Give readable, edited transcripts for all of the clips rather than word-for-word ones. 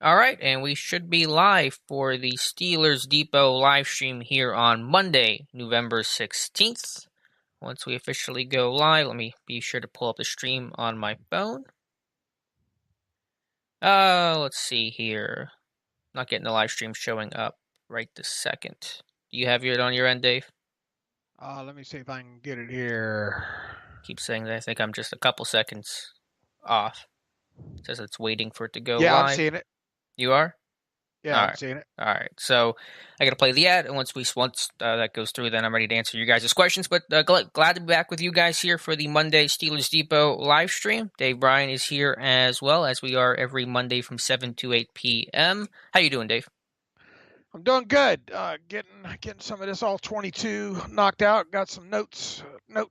All right, and we should be live for the Steelers Depot live stream here on Monday, November 16th. Once we officially go live, let me be sure to pull up the stream on my phone. Let's see here. Not getting the live stream showing up right this second. Do you have it on your end, Dave? Let me see if I can get it here. Keep saying that. I think I'm just a couple seconds off. It says it's waiting for it to go Yeah, I'm live. seeing it. You are? Yeah, All I'm right. seeing it. All right. So I got to play the ad, and once that goes through, then I'm ready to answer you guys' questions. But glad to be back with you guys here for the Monday Steelers Depot live stream. Dave Bryan is here as well, as we are every Monday from 7 to 8 p.m. How you doing, Dave? I'm doing good. Getting some of this all 22 knocked out. Got some note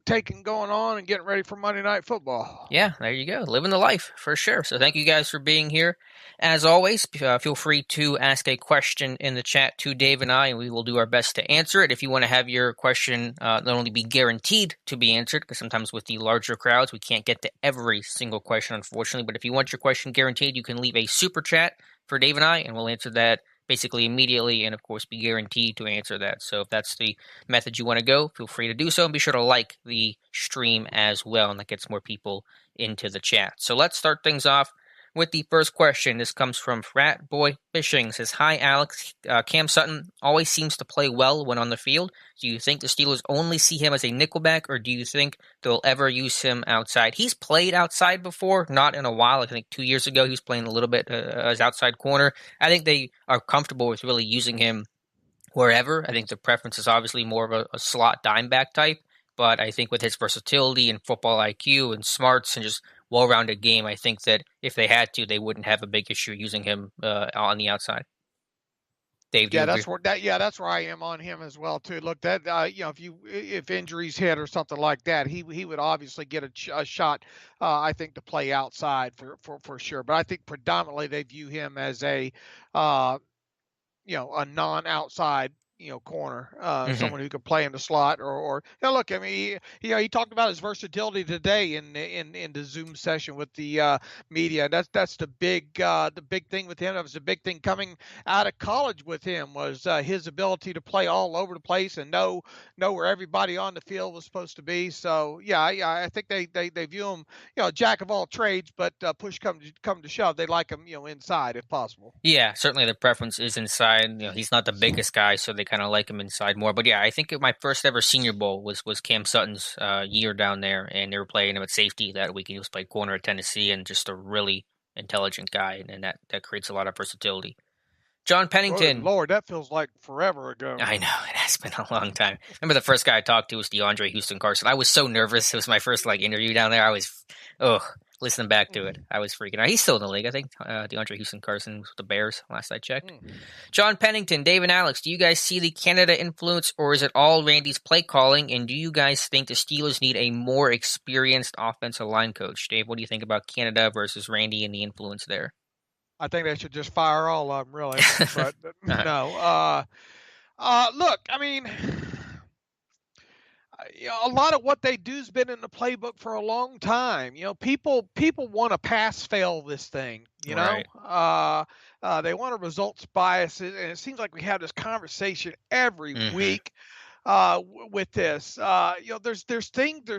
taking going on, and getting ready for Monday Night Football. Yeah, there you go. Living the life for sure. So thank you guys for being here. As always, feel free to ask a question in the chat to Dave and I, and we will do our best to answer it. If you want to have your question not only be guaranteed to be answered, because sometimes with the larger crowds, we can't get to every single question, unfortunately. But if you want your question guaranteed, you can leave a super chat for Dave and I, and we'll answer that basically immediately, and of course be guaranteed to answer that. So if that's the method you want to go, feel free to do so, and be sure to like the stream as well, and that gets more people into the chat. So let's start things off with the first question. This comes from Frat Boy Fishing. It says, "Hi Alex, Cam Sutton always seems to play well when on the field. Do you think the Steelers only see him as a nickelback, or do you think they'll ever use him outside?" He's played outside before, not in a while. I think 2 years ago he was playing a little bit as outside corner. I think they are comfortable with really using him wherever. I think the preference is obviously more of a slot dime back type, but I think with his versatility and football IQ and smarts and just well-rounded game, I think that if they had to, they wouldn't have a big issue using him on the outside. Dave, do you Yeah, agree? that's where I am on him as well too. Look, that if injuries hit or something like that, he would obviously get a shot. I think to play outside for sure. But I think predominantly they view him as uh, a non-outside, corner, Mm-hmm. someone who can play in the slot or look, I mean, he talked about his versatility today in the Zoom session with the media. That's the big thing with him. That was the big thing coming out of college with him was his ability to play all over the place and know where everybody on the field was supposed to be. So yeah, I think they view him, jack of all trades, but push come to shove, they like him, inside if possible. Yeah, certainly the preference is inside. He's not the biggest guy, so they kind of like him inside more. But yeah, I think my first ever Senior Bowl was Cam Sutton's year down there, and they were playing him at safety that week. He was playing corner at Tennessee, and just a really intelligent guy, and that creates a lot of versatility. John Good Pennington. Lord, that feels like forever ago. I know, it has been a long time. Remember the first guy I talked to was DeAndre Houston Carson. I was so nervous. It was my first interview down there. I was, listening back to it. I was freaking out. He's still in the league, I think. DeAndre Houston Carson was with the Bears last I checked. John Pennington, Dave and Alex, do you guys see the Canada influence, or is it all Randy's play calling? And do you guys think the Steelers need a more experienced offensive line coach? Dave, what do you think about Canada versus Randy and the influence there? I think they should just fire all of them, really. But Uh, no. Look, I mean, a lot of what they do's been in the playbook for a long time. People want to pass fail this thing. right. They want a results bias, and it seems like we have this conversation every Mm-hmm. week with this. There's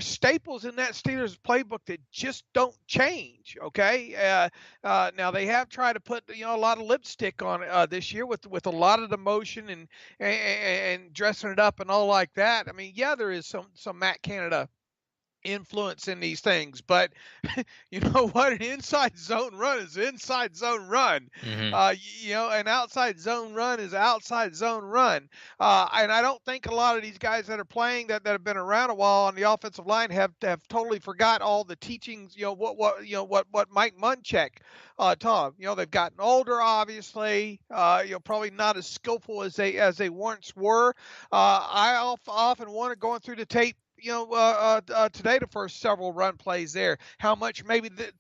staples in that Steelers playbook that just don't change. Okay, now they have tried to put a lot of lipstick on this year with a lot of the motion and dressing it up and all like that. I mean, yeah, there is some Matt Canada influence in these things, but you know what, an inside zone run is an inside zone run. Mm-hmm. An outside zone run is outside zone run. And I don't think a lot of these guys that are playing that have been around a while on the offensive line have totally forgot all the teachings, what Mike Munchak taught. They've gotten older, obviously, probably not as skillful as they once were. I often wonder, going through the tape today, the first several run plays there, how much maybe the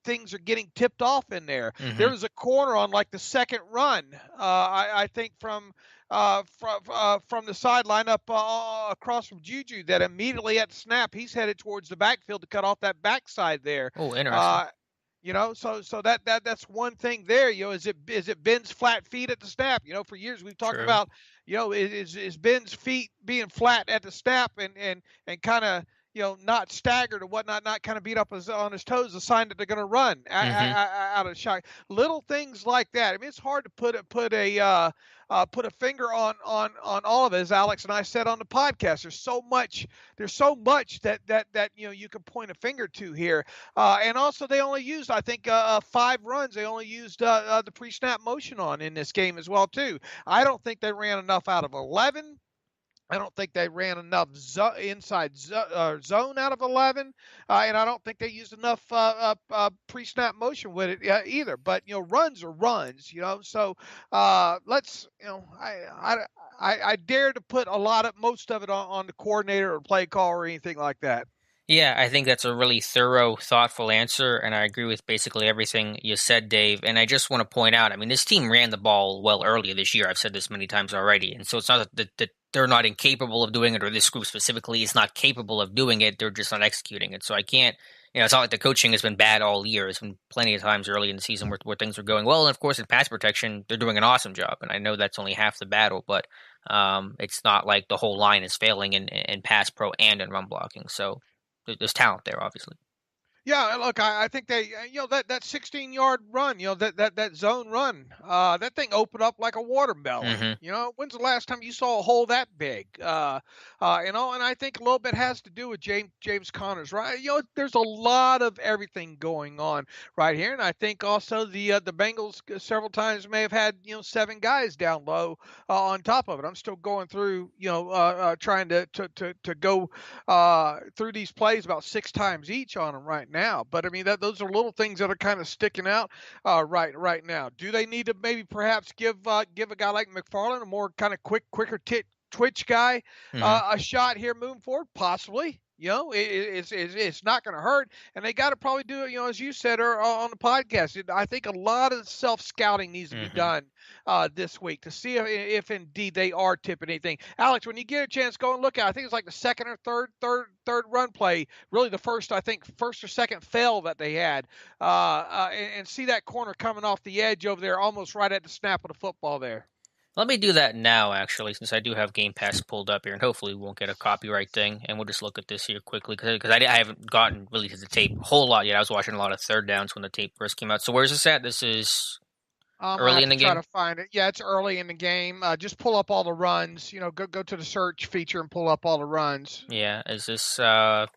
things are getting tipped off in there. There Mm-hmm. was a corner on like the second run, I think from the sideline up across from JuJu, that immediately at the snap he's headed towards the backfield to cut off that backside there. Oh, interesting. Uh, That's one thing there. Is it Ben's flat feet at the snap? For years we've talked True. about, is Ben's feet being flat at the snap and kind of not staggered or whatnot, not kind of beat up on his toes, a sign that they're going to run Hmm. out of shot. Little things like that. I mean, it's hard to put a finger on all of it, as Alex and I said on the podcast. There's so much that you can point a finger to here. And also, they only used, I think, 5 runs. They only used the pre-snap motion on in this game as well, too. I don't think they ran enough out of 11. I don't think they ran enough inside zone out of 11, and I don't think they used enough pre-snap motion with it either. But runs are runs. So let's I dare to put most of it on the coordinator or play call or anything like that. Yeah, I think that's a really thorough, thoughtful answer, and I agree with basically everything you said, Dave. And I just want to point out, I mean, this team ran the ball well earlier this year. I've said this many times already, and so it's not that they're not incapable of doing it, or this group specifically is not capable of doing it. They're just not executing it. So I can't, it's not like the coaching has been bad all year. There's been plenty of times early in the season where things are going well, and of course in pass protection, they're doing an awesome job. And I know that's only half the battle, but it's not like the whole line is failing in pass pro and in run blocking. So there's talent there, obviously. Yeah, look, I think they, that 16-yard run, that zone run, that thing opened up like a watermelon. Hmm. When's the last time you saw a hole that big? And I think a little bit has to do with James Connors, right? There's a lot of everything going on right here, and I think also the Bengals several times may have had 7 guys down low on top of it. I'm still going through, trying to go through these plays about 6 times each on them right now. But I mean, those are little things that are kind of sticking out right now. Do they need to maybe perhaps give a guy like McFarland, a more kind of quicker twitch guy, Hmm. a shot here moving forward? Possibly. It's not going to hurt, and they got to probably do it. As you said on the podcast, I think a lot of self scouting needs to be Hmm. done this week to see if indeed they are tipping anything. Alex, when you get a chance, go and look at. I think it's like the second or third run play. Really, the first or second fail that they had, and see that corner coming off the edge over there, almost right at the snap of the football there. Let me do that now, actually, since I do have Game Pass pulled up here, and hopefully we won't get a copyright thing. And we'll just look at this here quickly because I haven't gotten really to the tape a whole lot yet. I was watching a lot of third downs when the tape first came out. So where's this at? This is I early have in to the try game. to find it. Yeah, it's early in the game. Just pull up all the runs. Go to the search feature and pull up all the runs. Yeah, is this? I'm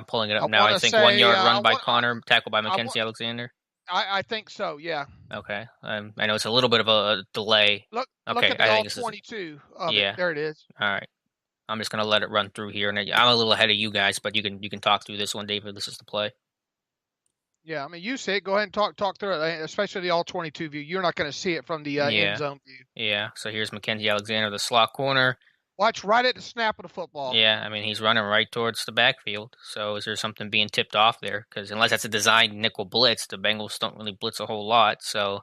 pulling it up I now. want I to think one say yard run by Connor, tackled by I want Mackenzie Alexander. I think so. Yeah. Okay, I know it's a little bit of a delay. Look Okay, at the I all think this is 22 of it. yeah. There it is. All right, I'm just gonna let it run through here, and I'm a little ahead of you guys, but you can talk through this one, David. This is the play. Yeah, I mean, you see it. Go ahead and talk through it, especially the all 22 view. You're not going to see it from the end Yeah, zone view. yeah. So here's Mackenzie Alexander, the slot corner. Watch right at the snap of the football. Yeah, I mean he's running right towards the backfield. So is there something being tipped off there? Because unless that's a designed nickel blitz, the Bengals don't really blitz a whole lot. So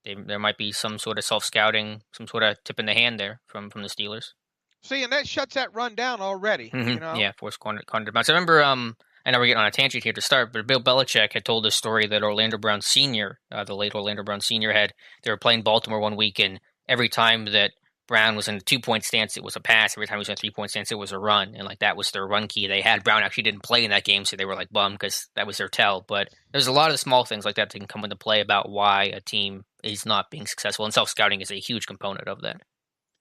there might be some sort of self scouting, some sort of tip in the hand there from the Steelers. See, and that shuts that run down already. Yeah, forced corner bounce. I remember. I know we're getting on a tangent here to start, but Bill Belichick had told this story that Orlando Brown Sr., the late Orlando Brown Sr., they were playing Baltimore one week, and every time that Brown was in a 2-point stance, it was a pass. Every time he was in a 3-point stance, it was a run, and like that was their run key. They had Brown actually didn't play in that game, so they were like bummed because that was their tell. But there's a lot of small things like that that can come into play about why a team is not being successful, and self scouting is a huge component of that.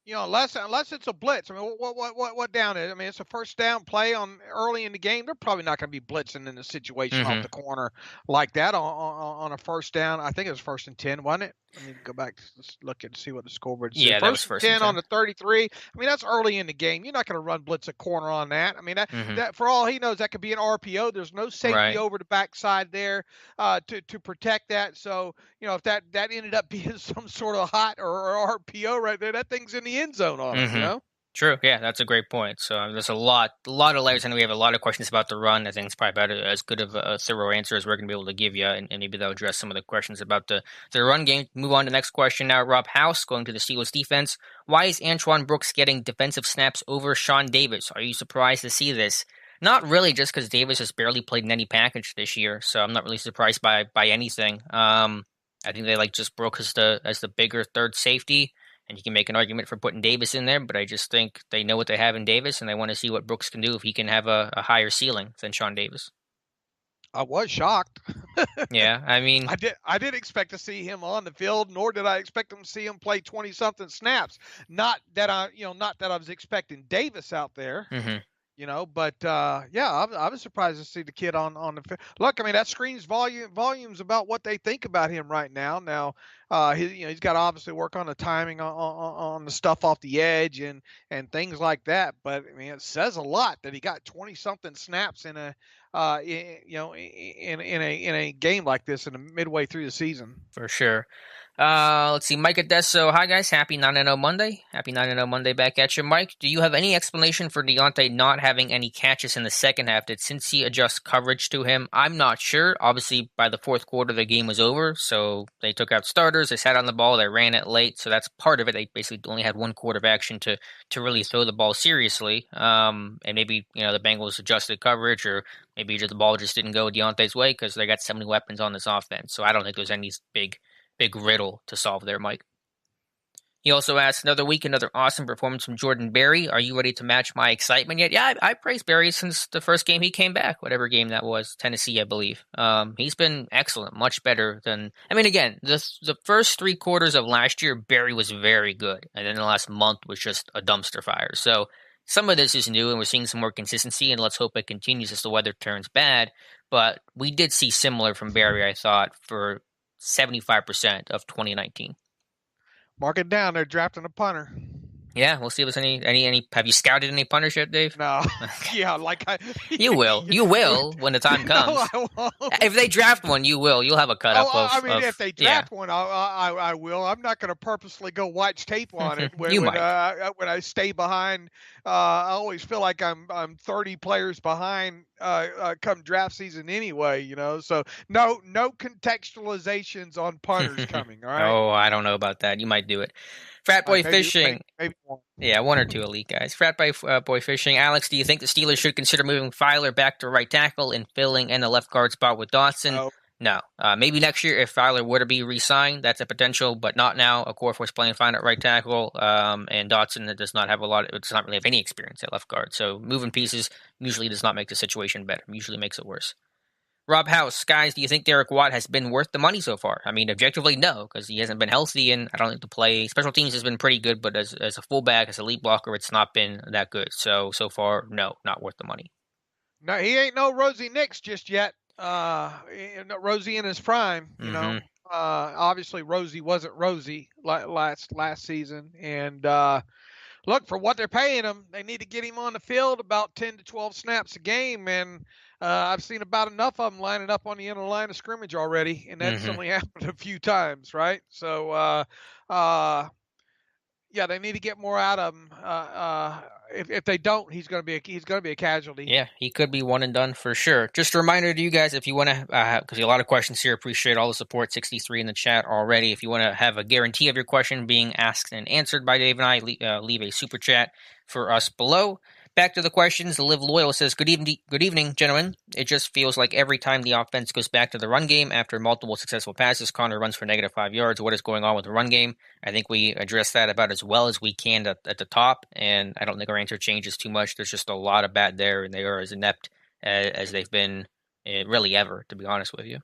Unless it's a blitz. I mean, what down is? I mean, it's a first down play on early in the game. They're probably not going to be blitzing in a situation off Hmm. the corner like that on a first down. I think it was 1st and 10, wasn't it? Let me go back to look and see what the scoreboard said. Yeah, that was First and first and 10 on 10. the 33. I mean, that's early in the game. You're not going to run blitz a corner on that. I mean, Hmm. that for all he knows, that could be an RPO. There's no safety Right. over the backside there to protect that. So if that ended up being some sort of hot or RPO right there, that thing's in the end zone on him. Hmm. True. Yeah, that's a great point. So there's a lot of layers, and we have a lot of questions about the run. I think it's probably about as good of a thorough answer as we're going to be able to give you, and maybe that'll address some of the questions about the run game. Move on to the next question now. Rob House going to the Steelers defense. Why is Antoine Brooks getting defensive snaps over Sean Davis? Are you surprised to see this? Not really, just because Davis has barely played in any package this year, so I'm not really surprised by anything. I think they just broke as the bigger third safety, and you can make an argument for putting Davis in there, but I just think they know what they have in Davis, and they want to see what Brooks can do if he can have a higher ceiling than Sean Davis. I was shocked. Yeah, I mean, I did expect to see him on the field, nor did I expect him to see him play 20 something snaps. Not that I was expecting Davis out there. mhm, But yeah, I was surprised to see the kid on the field. Look, I mean, that screams volumes about what they think about him right now. Now, he's got to obviously work on the timing on the stuff off the edge and things like that. But I mean, it says a lot that he got 20 something snaps in a in a game like this in the midway through the season. for sure. Let's see, Mike Adesso. Hi guys, happy 9-0 Monday. Happy 9-0 Monday back at you, Mike. Do you have any explanation for Deontay not having any catches in the second half? Did Cincy adjust coverage to him? I'm not sure. Obviously, by the fourth quarter, the game was over, so they took out starters. They sat on the ball. They ran it late, so that's part of it. They basically only had one quarter of action to really throw the ball seriously. And maybe the Bengals adjusted coverage, or maybe the ball just didn't go Deontay's way because they got so many weapons on this offense. So I don't think there's any big riddle to solve there, Mike. He also asked, another week, another awesome performance from Jordan Berry. Are you ready to match my excitement yet? Yeah, I praised Berry since the first game he came back, whatever game that was, Tennessee, I believe. He's been excellent, much better than. I mean, again, the first 3 quarters of last year, Berry was very good, and then the last month was just a dumpster fire. So some of this is new, and we're seeing some more consistency, and let's hope it continues as the weather turns bad. But we did see similar from Berry, I thought, for 75% of 2019. Mark it down. They're drafting a punter. Yeah, we'll see if there's any. Have you scouted any punters yet, Dave? No. Okay. Yeah, You will. You will when the time comes. No, I won't. If they draft one, you will. You'll have a cut up I mean, if they draft yeah. one, I will. I'm not going to purposely go watch tape on it when, You when, might. when I stay behind. I always feel like I'm 30 players behind come draft season anyway. So no contextualizations on punters coming. All right. Oh, I don't know about that. You might do it. Frat Boy Fishing. Maybe one. Yeah, 1 or 2 elite guys. Frat Boy Fishing. Alex, do you think the Steelers should consider moving Filer back to right tackle and filling in the left guard spot with Dotson? No. Maybe next year if Filer were to be re-signed, that's a potential, but not now. Okorafor's playing fine at right tackle, and Dotson does not really have any experience at left guard. So moving pieces usually does not make the situation better. Usually makes it worse. Rob House, guys, do you think Derek Watt has been worth the money so far? I mean, objectively, no, because he hasn't been healthy, and I don't think the play special teams has been pretty good, but as a fullback, as a lead blocker, it's not been that good. So far, no, not worth the money. No, he ain't no Rosie Nix just yet. Rosie in his prime, obviously Rosie wasn't Rosie last season, and look, for what they're paying him, they need to get him on the field about 10 to 12 snaps a game, and I've seen about enough of them lining up on the end of the line of scrimmage already, and that's only happened a few times, right? So, yeah, they need to get more out of him. If they don't, he's going to be a casualty. Yeah, he could be one and done for sure. Just a reminder to you guys, if you want to, because a lot of questions here, appreciate all the support. 63 in the chat already. If you want to have a guarantee of your question being asked and answered by Dave and I, leave a super chat for us below. Back to the questions. Live Loyal says, Good evening, gentlemen. It just feels like every time the offense goes back to the run game after multiple successful passes, Connor runs for -5 yards. What is going on with the run game? I think we addressed that about as well as we can at the top, and I don't think our answer changes too much. There's just a lot of bad there, and they are as inept as they've been really ever, to be honest with you.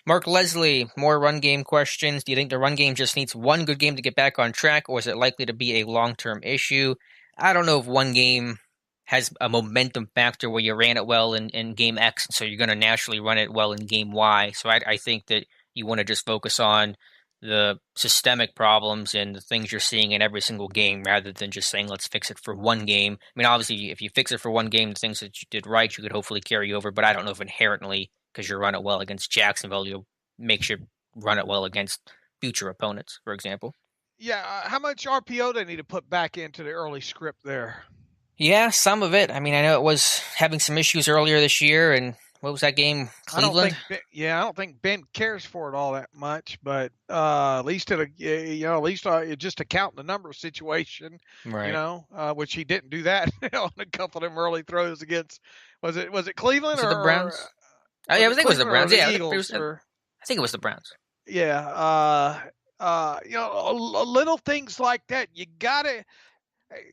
Mark Leslie, more run game questions. Do you think the run game just needs one good game to get back on track, or is it likely to be a long-term issue? I don't know if one game has a momentum factor where you ran it well in game X, so you're going to naturally run it well in game Y. So I think that you want to just focus on the systemic problems and the things you're seeing in every single game rather than just saying, let's fix it for one game. I mean, obviously, if you fix it for one game, the things that you did right, you could hopefully carry over, but I don't know if inherently, because you run it well against Jacksonville, you'll make sure run it well against future opponents, for example. Yeah, how much RPO they need to put back into the early script there? Yeah, some of it. I mean, I know it was having some issues earlier this year, and What was that game? I don't Cleveland? think, I don't think Ben cares for it all that much, but at least at least just to count the number situation, Right. which he didn't do that on a couple of them early throws against, was it Cleveland Was it the or Browns? Oh, yeah, was I it think it was the Cleveland or Browns. the Yeah, Eagles or I think it was the Browns. yeah, little things like that you gotta.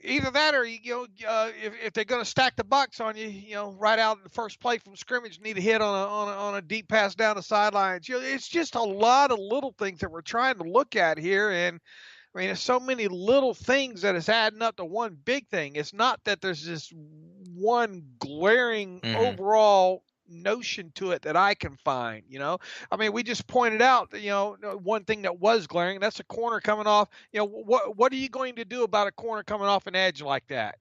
Either that, or if they're going to stack the box on you, right out in the first play from scrimmage, need a hit on a deep pass down the sidelines. It's just a lot of little things that we're trying to look at here, and I mean, there's so many little things that is adding up to one big thing. It's not that there's this one glaring Hmm. overall notion to it that I can find, I mean, we just pointed out, one thing that was glaring, that's a corner coming off. What are you going to do about a corner coming off an edge like that,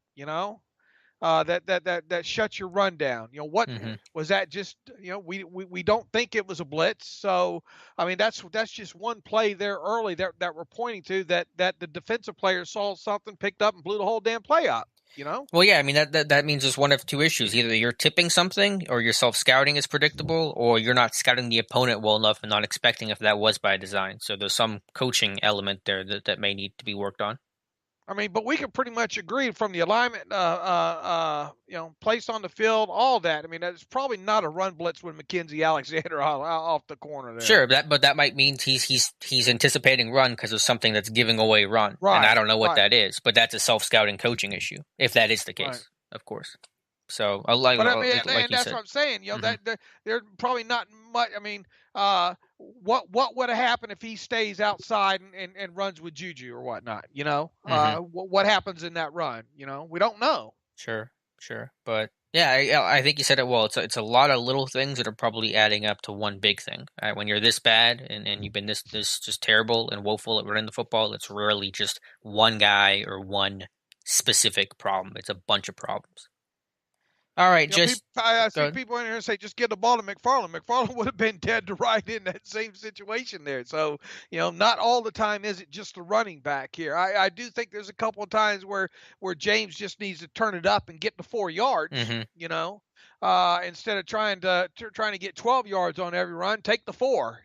that shuts your run down. What Hmm. was that? Just we don't think it was a blitz. So I mean that's just one play there early that we're pointing to that the defensive player saw something, picked up, and blew the whole damn play up. Well, yeah, I mean that means there's one of two issues. Either you're tipping something, or your self scouting is predictable, or you're not scouting the opponent well enough and not expecting if that was by design. So there's some coaching element there that may need to be worked on. I mean, but we can pretty much agree from the alignment, placed on the field, all that. I mean, it's probably not a run blitz with Mackenzie Alexander off the corner there. Sure, but that might mean he's anticipating run because there's something that's giving away run, and I Right, don't know what right, that is. But that's a self scouting coaching issue if that is the right. case, of course. So But I mean, like and you that's said. what I'm saying. Hmm. That they're probably not much. I mean, what would have happened if he stays outside and runs with Juju or whatnot? Hmm. What happens in that run? We don't know. Sure, sure, but yeah, I think you said it well. It's a lot of little things that are probably adding up to one big thing. When you're this bad and you've been this just terrible and woeful at running the football, it's rarely just one guy or one specific problem. It's a bunch of problems. All right, People, just I go see ahead. people in here say, just get the ball to McFarland. McFarland would have been dead to right in that same situation there. So, not all the time is it just the running back here. I do think there's a couple of times where James just needs to turn it up and get to 4 yards, Hmm. instead of trying to get 12 yards on every run, take the 4.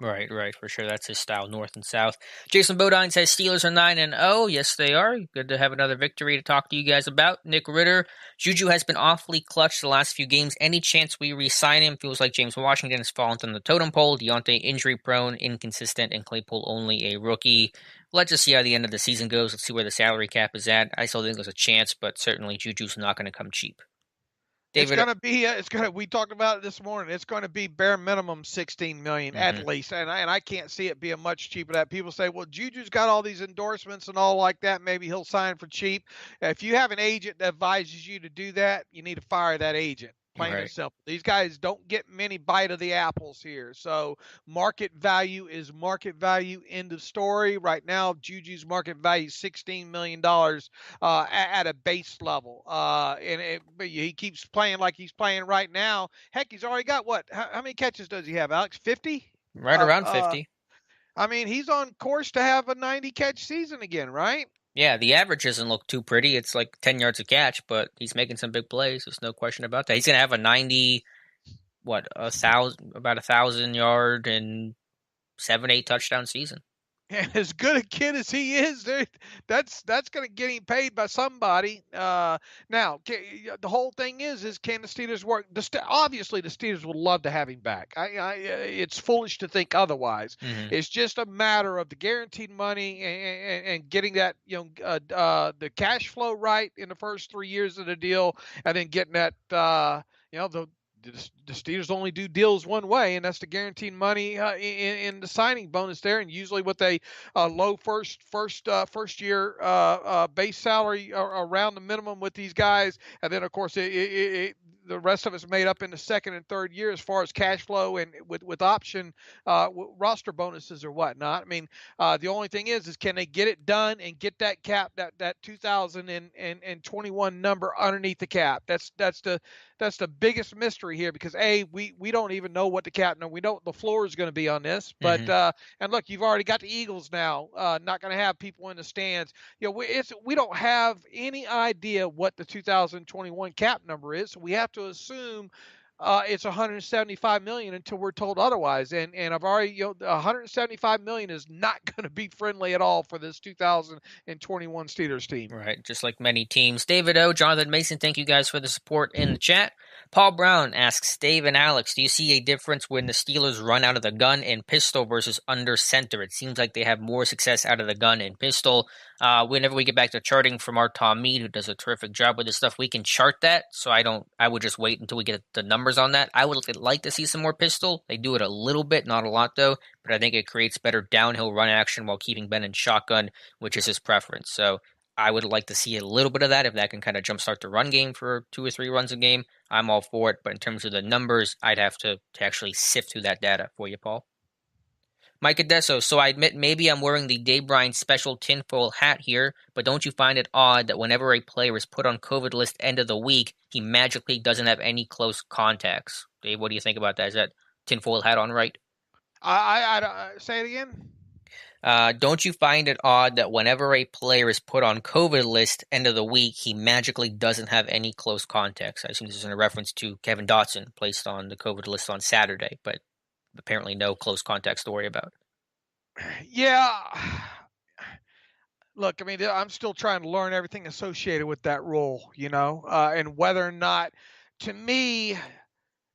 Right, right, for sure. That's his style, north and south. Jason Bodine says Steelers are 9-0. Yes, they are. Good to have another victory to talk to you guys about. Nick Ritter, Juju has been awfully clutch the last few games. Any chance we re-sign him? Feels like James Washington has fallen from the totem pole. Deontay injury prone, inconsistent, and Claypool only a rookie. Let's just see how the end of the season goes. Let's see where the salary cap is at. I still think there's a chance, but certainly Juju's not going to come cheap. It's David. going to be. It's going to. We talked about it this morning. It's going to be bare minimum 16 million at Hmm. least, and I can't see it being much cheaper. That people say, well, Juju's got all these endorsements and all like that. Maybe he'll sign for cheap. If you have an agent that advises you to do that, you need to fire that agent. Plain and Right. simple. These guys don't get many bite of the apples here. So market value is market value. End of story. Right now, Juju's market value is $16 million at a base level. But he keeps playing like he's playing right now. Heck, he's already got what? How many catches does he have, Alex? 50? Right around 50. I mean, he's on course to have a 90 catch season again, right? Yeah, the average doesn't look too pretty. It's like 10 yards a catch, but he's making some big plays. There's no question about that. He's going to have a 90, about 1,000 yard and 7, 8 touchdown season. And as good a kid as he is, that's going to get him paid by somebody. Now, the whole thing is can the Steelers work? Obviously, the Steelers would love to have him back. It's foolish to think otherwise. Hmm. It's just a matter of the guaranteed money and getting that the cash flow right in the first 3 years of the deal, and then getting that the Steelers only do deals one way, and that's the guaranteed money in the signing bonus there, and usually with a low first year base salary around the minimum with these guys, and then of course the rest of it's made up in the second and third year as far as cash flow and with option roster bonuses or whatnot. I mean, the only thing is can they get it done and get that cap that 2021 number underneath the cap? That's the biggest mystery here because we don't even know what the cap number. We know the floor is going to be on this, but Hmm. and look, you've already got the Eagles now. Not going to have people in the stands. We don't have any idea what the 2021 cap number is, so we have to assume it's 175 million until we're told otherwise. And I've already, 175 million is not going to be friendly at all for this 2021 Steelers team. Right, just like many teams. David O, Jonathan Mason, thank you guys for the support in the chat. Paul Brown asks, Dave and Alex, do you see a difference when the Steelers run out of the gun and pistol versus under center? It seems like they have more success out of the gun and pistol. Whenever we get back to charting from our Tom Mead, who does a terrific job with this stuff, we can chart that. So I would just wait until we get the numbers on that. I would like to see some more pistol. They do it a little bit, not a lot though, but I think it creates better downhill run action while keeping Ben in shotgun, which is his preference. So I would like to see a little bit of that if that can kind of jumpstart the run game for 2 or 3 runs a game. I'm all for it, but in terms of the numbers, I'd have to actually sift through that data for you, Paul. Mike Adesso, so I admit maybe I'm wearing the Dave Bryan special tinfoil hat here, but don't you find it odd that whenever a player is put on COVID list end of the week, he magically doesn't have any close contacts? Dave, what do you think about that? Is that tinfoil hat on right? I say it again. Don't you find it odd that whenever a player is put on COVID list end of the week, he magically doesn't have any close contacts? I assume this is in a reference to Kevin Dotson, placed on the COVID list on Saturday, but apparently no close contacts to worry about. Yeah. Look, I mean, I'm still trying to learn everything associated with that rule, and whether or not, to me,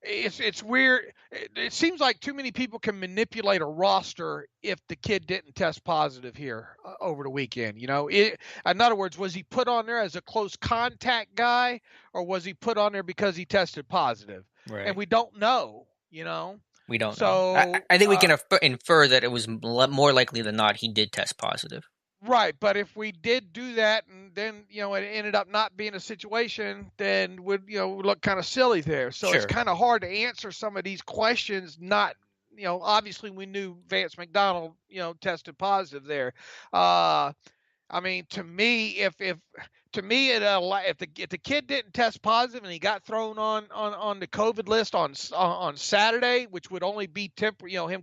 it's weird. It seems like too many people can manipulate a roster if the kid didn't test positive here over the weekend. In other words, was he put on there as a close contact guy, or was he put on there because he tested positive? Right. And we don't know. We don't So know. I think we can infer that it was more likely than not he did test positive. Right, but if we did do that and then it ended up not being a situation, then would look kind of silly there. So Sure. It's kind of hard to answer some of these questions. Not obviously we knew Vance McDonald tested positive there. I mean, to me, if the kid didn't test positive and he got thrown on the COVID list on Saturday, which would only be him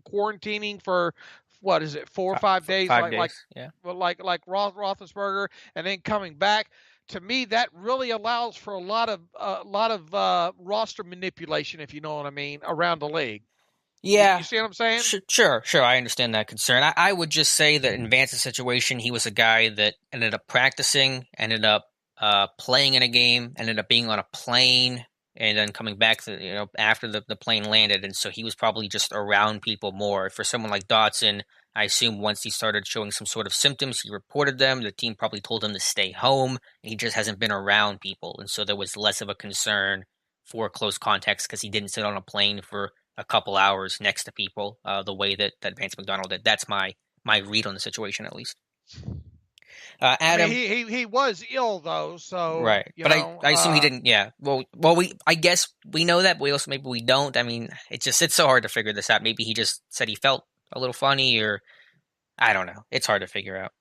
quarantining for what is it, 4 or 5 days, 5 days, yeah. like Roethlisberger, and then coming back. To me, that really allows for a lot of roster manipulation, if you know what I mean, around the league. Yeah. You see what I'm saying? Sure. I understand that concern. I would just say that in Vance's situation, he was a guy that ended up practicing, ended up playing in a game, ended up being on a plane, and then coming back to, after the plane landed. And so he was probably just around people more. For someone like Dotson, I assume once he started showing some sort of symptoms, he reported them. The team probably told him to stay home, and he just hasn't been around people. And so there was less of a concern for close contacts because he didn't sit on a plane for a couple hours next to people the way that Vance McDonald did. That's my read on the situation, at least. Adam, I mean, he was ill though, so right. But I assume he didn't. Yeah. Well, I guess we know that, but maybe we don't. I mean, it's so hard to figure this out. Maybe he just said he felt a little funny, or I don't know. It's hard to figure out.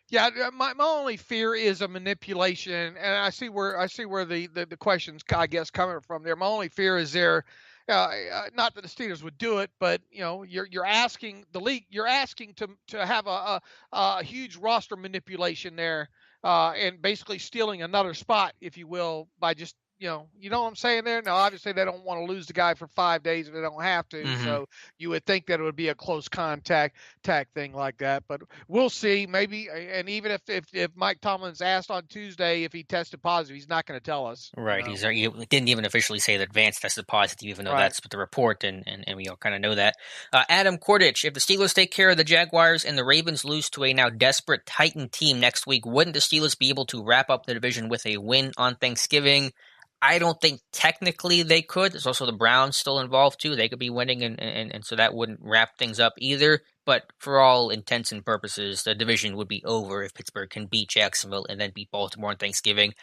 Yeah, my only fear is a manipulation, and I see where the questions, I guess, coming from there. My only fear is there. Not that the Steelers would do it, but you're asking the league, you're asking to have a huge roster manipulation there, and basically stealing another spot, if you will, by just you know what I'm saying there. Now, obviously, they don't want to lose the guy for 5 days if they don't have to. Mhm. So you would think that it would be a close contact thing like that, but we'll see. Maybe, and even if Mike Tomlin's asked on Tuesday if he tested positive, he's not going to tell us. Right. He didn't even officially say that Vance tested positive, even though Right. that's what the report, and we all kind of know that. Adam Kordich, if the Steelers take care of the Jaguars and the Ravens lose to a now desperate Titan team next week, wouldn't the Steelers be able to wrap up the division with a win on Thanksgiving? I don't think technically they could. There's also the Browns still involved too. They could be winning, and so that wouldn't wrap things up either. But for all intents and purposes, the division would be over if Pittsburgh can beat Jacksonville and then beat Baltimore on Thanksgiving.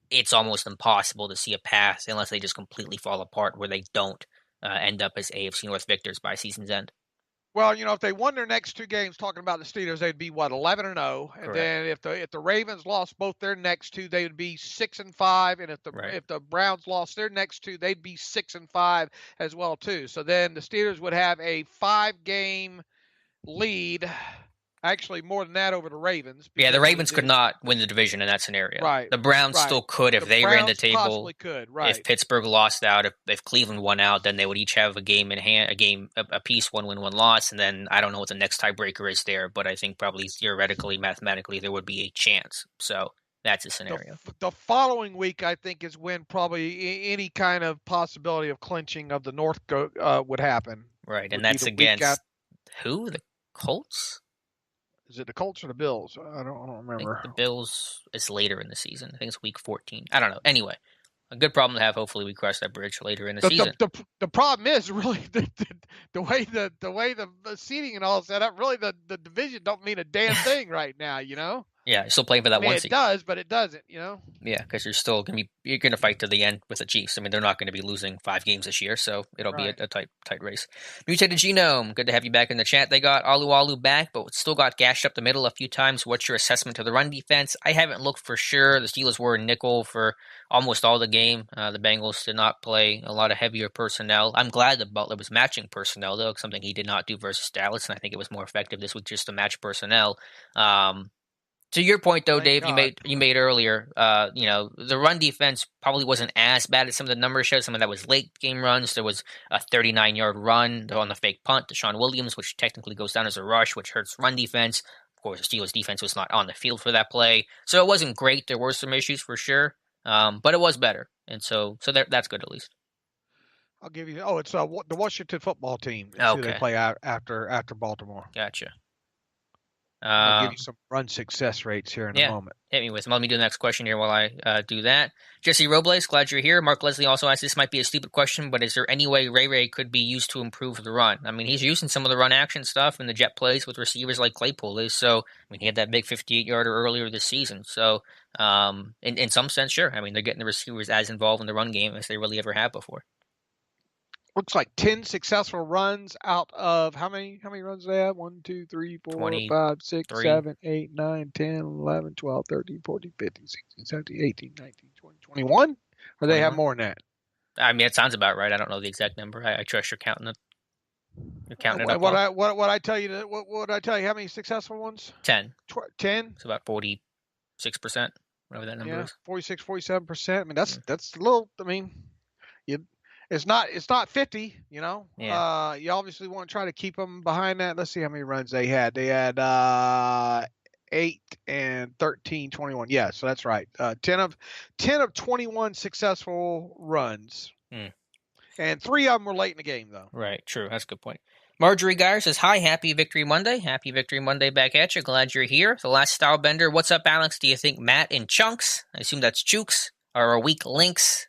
It's almost impossible to see a path unless they just completely fall apart where they don't end up as AFC North victors by season's end. Well, if they won their next 2 games, talking about the Steelers, they'd be 11-0, and Correct. then if the Ravens lost both their next 2, they would be 6-5, and if the Browns lost their next 2, they'd be 6-5 as well too. So then the Steelers would have a 5-game lead Actually, more than that over the Ravens. Yeah, the Because Ravens could not win the division in that scenario. right, The Browns right. still could if The they ran the Browns table. possibly could. If Right. Pittsburgh lost out, if Cleveland won out, then they would each have a game in hand, a piece, one win, one loss, and then I don't know what the next tiebreaker is there, but I think probably theoretically, mathematically, there would be a chance. So that's a scenario. The following week, I think, is when probably any kind of possibility of clinching of the North would happen. Right, and Would be that's the week against after. who? The Colts? Is it the Colts or the Bills? I don't I think remember. the Bills is later in the season. I think it's week 14. I don't know. Anyway, a good problem to have. Hopefully, we cross that bridge later in the season. The problem is really the way the seating and all is set up. Really, the division don't mean a damn thing right now. Yeah, you're still playing for that one seed. It does, but it doesn't. Yeah, because you're gonna fight to the end with the Chiefs. I mean, they're not going to be losing 5 games this year, so it'll be a tight race. Mutated Genome, good to have you back in the chat. They got Alu back, but still got gashed up the middle a few times. What's your assessment to the run defense? I haven't looked for sure. The Steelers were in nickel for almost all the game. The Bengals did not play a lot of heavier personnel. I'm glad that Butler was matching personnel though, something he did not do versus Dallas, and I think it was more effective this week just to match personnel. To your point, though, Dave, you made earlier, the run defense probably wasn't as bad as some of the numbers show. Some of that was late game runs. There was a 39-yard run on the fake punt to Sean Williams, which technically goes down as a rush, which hurts run defense. Of course, the Steelers defense was not on the field for that play, so it wasn't great. There were some issues for sure, but it was better, and so that's good at least. I'll give you. Oh, it's the Washington football team. It's who they play after Baltimore. Gotcha. I'll give you some run success rates here in a moment. Hit me with them. Let me do the next question here while I do that. Jesse Robles, glad you're here. Mark Leslie also asked, this might be a stupid question, but is there any way Ray could be used to improve the run? I mean, he's using some of the run action stuff and the jet plays with receivers like Claypool is. So, I mean, he had that big 58-yarder earlier this season. So, in some sense, sure. I mean, they're getting the receivers as involved in the run game as they really ever have before. Looks like 10 successful runs out of how many runs do they have? 1, 2, 3, 4, 5, 6, 7, 8, 9, 10, 11, 12, 13, 14, 15, 16, 17, 18, 19, 20, 21? Or they have more than that? I mean, it sounds about right. I don't know the exact number. I trust you're counting it. You're counting it up. What I tell you? What would I tell you? How many successful ones? 10. 10? It's about 46%, whatever that number is. 46, 47%. I mean, that's a little. I mean, It's not 50, Yeah. You obviously want to try to keep them behind that. Let's see how many runs they had. They had 8 and 13, 21. Yeah, so that's right. 10 of 21 successful runs. And 3 of them were late in the game, though. Right, true. That's a good point. Marjorie Geyer says, hi, happy Victory Monday. Happy Victory Monday back at you. Glad you're here. The last style bender. What's up, Alex? Do you think Matt and Chunks, I assume that's Chooks, are a weak links?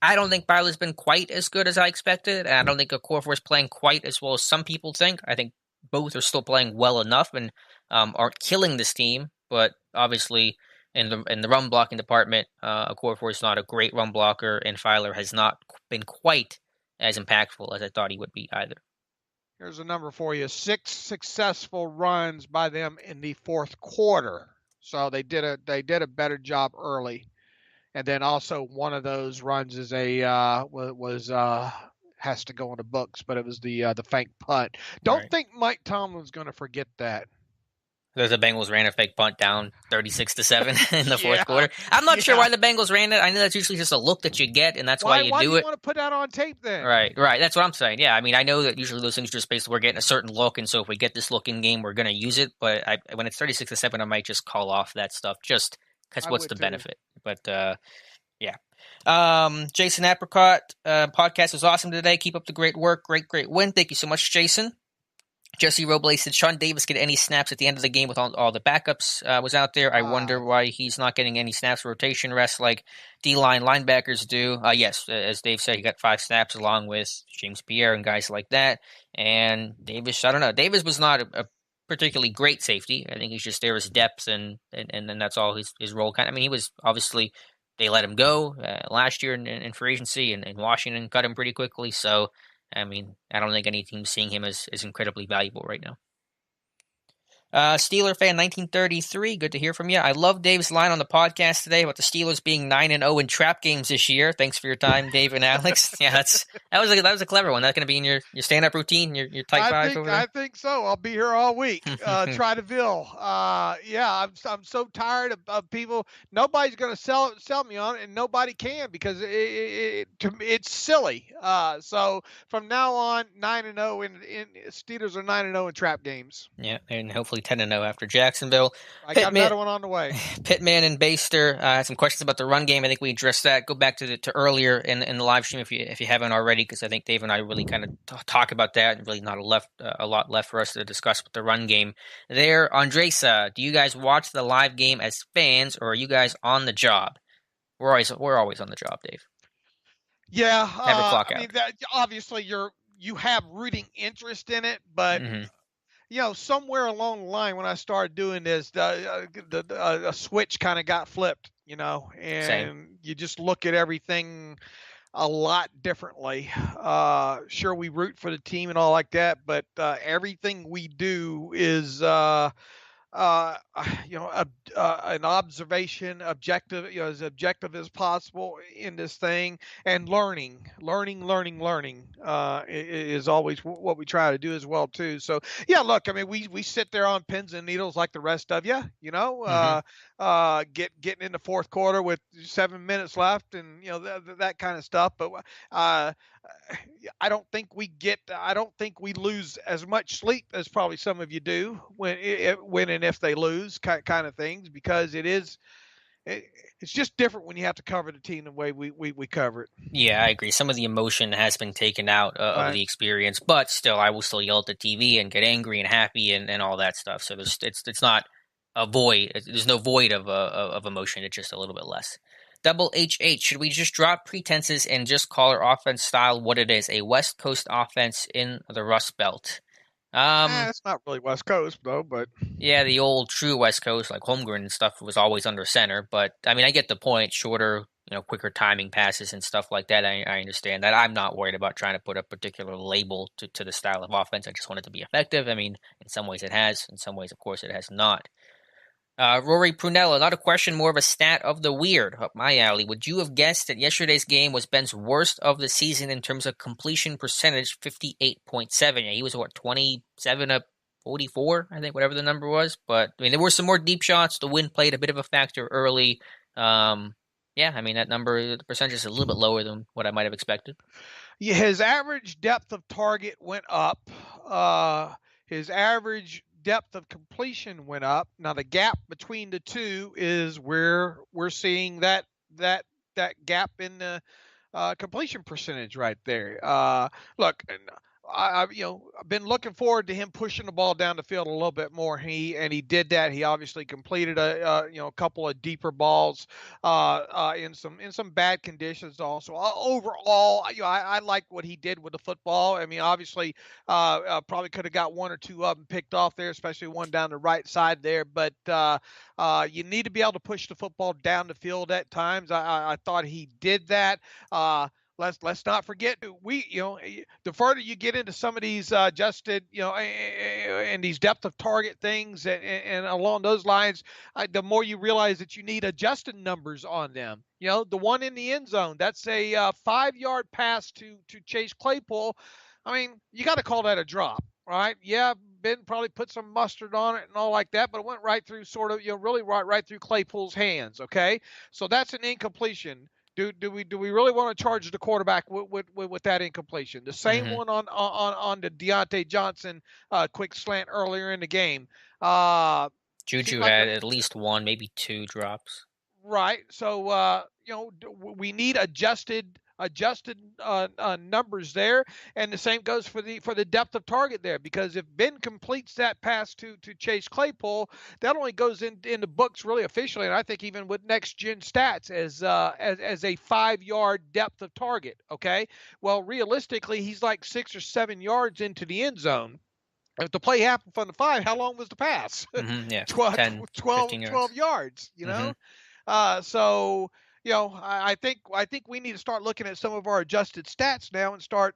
I don't think Byler's been quite as good as I expected, and I don't think Okorafor is playing quite as well as some people think. I think both are still playing well enough and aren't killing this team, but obviously in the run blocking department, Okorafor is not a great run blocker, and Filer has not been quite as impactful as I thought he would be either. Here's a number for you: 6 successful runs by them in the fourth quarter. So they did a better job early. And then also one of those runs is has to go in the books, but it was the fake punt. Don't think Mike Tomlin's going to forget that. The Bengals ran a fake punt down 36-7 in the fourth quarter. I'm not sure why the Bengals ran it. I know that's usually just a look that you get, and that's why you do it. Why do you want to put that on tape then? Right. That's what I'm saying. Yeah, I mean, I know that usually those things are just basically we're getting a certain look, and so if we get this look in game, we're going to use it. But when it's 36-7, I might just call off that stuff just because what's the benefit? But yeah. Jason Apricot, podcast was awesome today. Keep up the great work. Great win. Thank you so much, Jason. Jesse Robles, did Sean Davis get any snaps at the end of the game with all the backups was out there? I wonder why he's not getting any snaps rotation rest like D-line linebackers do. Yes, as Dave said, he got 5 snaps along with James Pierre and guys like that. And Davis, I don't know. Davis was not a particularly great safety. I think he's just there as depth, and then that's all his role. I mean, he was obviously they let him go last year in free agency, and Washington cut him pretty quickly. So, I mean, I don't think any team's seeing him as incredibly valuable right now. Steeler fan 1933. Good to hear from you. I love Dave's line on the podcast today about the Steelers being 9-0 in trap games this year. Thanks for your time, Dave and Alex. Yeah, that was a clever one. That's going to be in your stand up routine, your type five over I there. think so. I'll be here all week. Try to Ville. Yeah, I'm so tired of people. Nobody's going to sell me on it, and nobody can because it's silly. So from now on, 9-0 in Steelers are 9-0 in trap games. Yeah, and hopefully 10-0 after Jacksonville. I got Pittman, another one on the way. Pittman and Baster had some questions about the run game. I think we addressed that. Go back to earlier in the live stream if you haven't already, because I think Dave and I really kind of talk about that, and really not a lot left for us to discuss with the run game. There, Andresa, do you guys watch the live game as fans, or are you guys on the job? We're always on the job, Dave. Yeah, Never clock I out. mean, obviously you have rooting interest in it, but somewhere along the line when I started doing this, a switch kind of got flipped, Same. and you just look at everything a lot differently. Sure, we root for the team and all like that, but everything we do is uh, an observation, objective, as objective as possible in this thing, and learning, is always what we try to do as well too. So yeah, look, I mean, we sit there on pins and needles like the rest of you, Mm-hmm. getting in the fourth quarter with 7 minutes left, and that kind of stuff. But uh, I don't think we lose as much sleep as probably some of you do when and if they lose kind of things, because it's just different when you have to cover the team the way we cover it. Yeah, I agree. Some of the emotion has been taken out of Right. the experience, but still, I will still yell at the TV and get angry and happy and all that stuff. So it's not a void. There's no void of emotion. It's just a little bit less. Double HH. Should we just drop pretenses and just call our offense style what it is? A West Coast offense in the Rust Belt. It's not really West Coast though, but Yeah, the old true West Coast, like Holmgren and stuff, was always under center. But I mean, I get the point. Shorter, quicker timing passes and stuff like that. I understand that. I'm not worried about trying to put a particular label to the style of offense. I just want it to be effective. I mean, in some ways it has. In some ways, of course, it has not. Rory Prunella, not a question, more of a stat of the weird. Up my alley. Would you have guessed that yesterday's game was Ben's worst of the season in terms of completion percentage, 58.7? Yeah, he was, 27 of 44, I think, whatever the number was. But, I mean, there were some more deep shots. The wind played a bit of a factor early. Yeah, I mean, that number, the percentage is a little bit lower than what I might have expected. yeah, his average depth of target went up. His average depth of completion went up. Now the gap between the two is where we're seeing that gap in the completion percentage right there. Look, I've been looking forward to him pushing the ball down the field a little bit more. He did that. He obviously completed a couple of deeper balls in some bad conditions. Also, overall, I like what he did with the football. I mean, obviously, probably could have got one or two of them picked off there, especially one down the right side there. But you need to be able to push the football down the field at times. I thought he did that. Let's not forget the further you get into some of these adjusted and these depth of target things and along those lines, the more you realize that you need adjusted numbers on them. The one in the end zone, that's a 5-yard pass to Chase Claypool. I mean, you got to call that a drop, right? Yeah, Ben probably put some mustard on it and all like that, but it went right through really right through Claypool's hands. Okay, so that's an incompletion. Do we really want to charge the quarterback with that incompletion? The same Mm-hmm. one on the Deontay Johnson quick slant earlier in the game. Seemed Juju like had at least one, maybe two drops. right. So we need adjusted numbers there, and the same goes for the depth of target there. Because if Ben completes that pass to Chase Claypool, that only goes in the books really officially, and I think even with next gen stats as a 5-yard depth of target. Okay, well realistically he's like 6 or 7 yards into the end zone. If the play happened from the 5, how long was the pass? Mm-hmm. Yeah, 12, 10, 15 yards. 12 yards. Mm-hmm. So I think we need to start looking at some of our adjusted stats now and start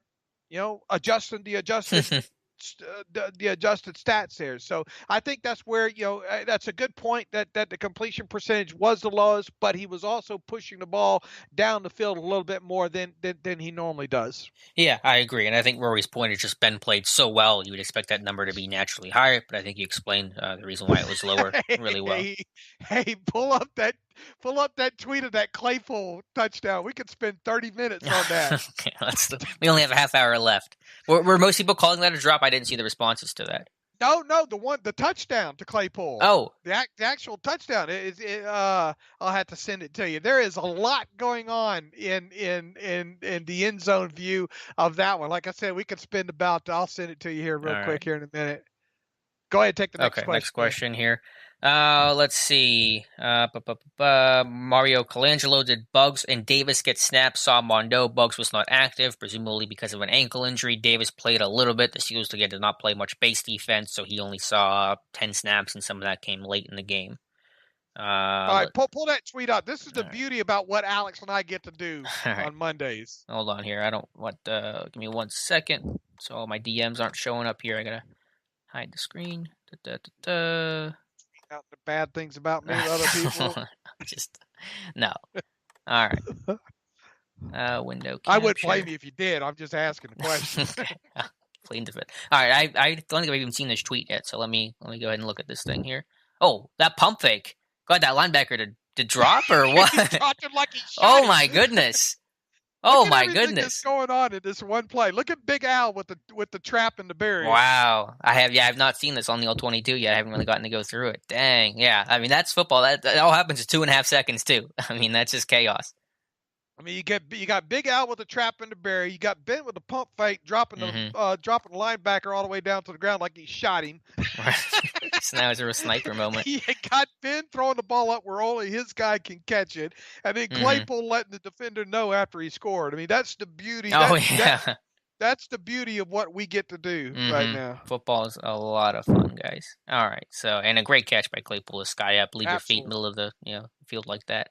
adjusting the adjusted the adjusted stats there. So I think that's where that's a good point that the completion percentage was the lowest, but he was also pushing the ball down the field a little bit more than he normally does. Yeah, I agree. And I think Rory's point is just Ben played so well, you would expect that number to be naturally higher. But I think you explained the reason why it was lower really well. Hey, hey, pull up that tweet of that Claypool touchdown. We could spend 30 minutes on that. Okay, we only have a half hour left. Were most people calling that a drop? I didn't see the responses to that. No, the touchdown to Claypool. Oh, The actual touchdown. I'll have to send it to you. There is a lot going on in the end zone view of that one. Like I said, we could spend about. I'll send it to you here real quick here in a minute. Go ahead, take the next question. Next question here. Let's see. Mario Colangelo, did Buggs and Davis get snaps? Saw Mondo. Buggs was not active, presumably because of an ankle injury. Davis played a little bit. The Steelers again did not play much base defense, so he only saw 10 snaps, and some of that came late in the game. All right, pull that tweet up. This is the beauty about what Alex and I get to do on Mondays. Hold on here. I don't want. Give me 1 second. So all my DMs aren't showing up here. I gotta hide the screen. Out the bad things about me to other people. Just no. All right. Window capture. I wouldn't blame you if you did. I'm just asking the question. Cleaned of it. All right. I don't think I've even seen this tweet yet. So let me go ahead and look at this thing here. Oh, that pump fake. God, that linebacker did drop or what? He dropped him like he shot Oh him. my goodness. Oh my goodness! That's going on in this one play. Look at Big Al with the trap and the barrier. Wow, I've not seen this on the All-22 yet. I haven't really gotten to go through it. Dang, yeah. I mean, that's football. That all happens in 2.5 seconds too. I mean, that's just chaos. I mean, you got Big Al with the trap and the barrier. You got Ben with the pump fake, dropping the linebacker all the way down to the ground like he shot him. So now it's a sniper moment. You got Ben throwing the ball up where only his guy can catch it, and then Claypool letting the defender know after he scored. I mean, that's the beauty. That's the beauty of what we get to do right now. Football is a lot of fun, guys. All right, so and a great catch by Claypool, a sky up, leave your feet middle of the field like that.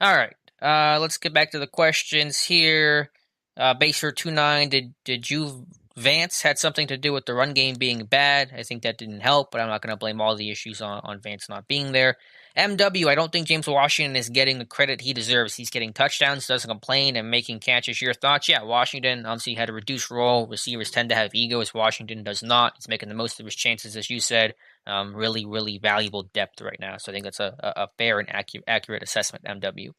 All right, let's get back to the questions here. Baser29, did you Vance had something to do with the run game being bad? I think that didn't help, but I'm not going to blame all the issues on Vance not being there. MW, I don't think James Washington is getting the credit he deserves. He's getting touchdowns, doesn't complain, and making catches. Your thoughts? Yeah, Washington obviously had a reduced role. Receivers tend to have egos. Washington does not. He's making the most of his chances, as you said. Really, really valuable depth right now. So I think that's a fair and accurate assessment, MW.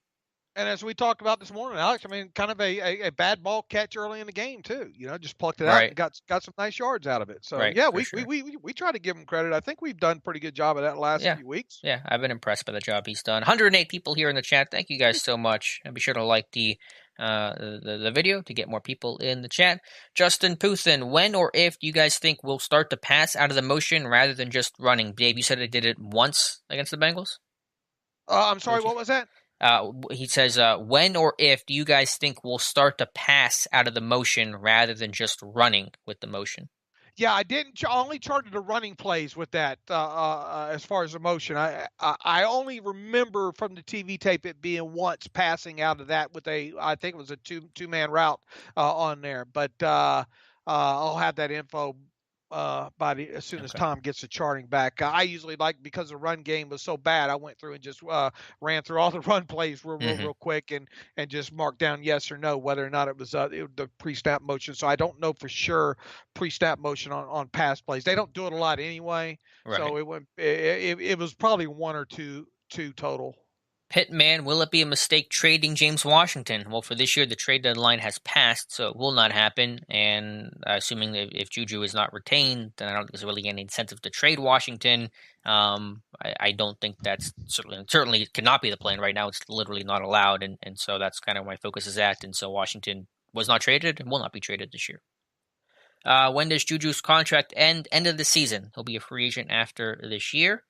And as we talked about this morning, Alex, I mean, kind of a bad ball catch early in the game too. Just plucked it out and got some nice yards out of it. So yeah, we try to give him credit. I think we've done a pretty good job of that the last few weeks. Yeah, I've been impressed by the job he's done. 108 people here in the chat. Thank you guys so much. And be sure to like the video to get more people in the chat. Justin Puthin, when or if do you guys think we'll start to pass out of the motion rather than just running? Dave, you said they did it once against the Bengals? I'm sorry, what was that? He says, when or if do you guys think we'll start to pass out of the motion rather than just running with the motion? Yeah, I only charted the running plays with that as far as the motion. I only remember from the TV tape it being once passing out of that with I think it was a two-man route on there. But I'll have that info as soon as Tom gets the charting back. I usually because the run game was so bad, I went through and just ran through all the run plays real quick and just marked down yes or no whether or not it was the pre-snap motion. So I don't know for sure pre-snap motion on pass plays. They don't do it a lot anyway. Right. So it was probably one or two total. Pitman, will it be a mistake trading James Washington? Well, for this year, the trade deadline has passed, so it will not happen. And assuming that if JuJu is not retained, then I don't think there's really any incentive to trade Washington. I don't think that's certainly it cannot be the plan right now. It's literally not allowed, and so that's kind of where my focus is at. And so Washington was not traded and will not be traded this year. When does JuJu's contract end? End of the season. He'll be a free agent after this year.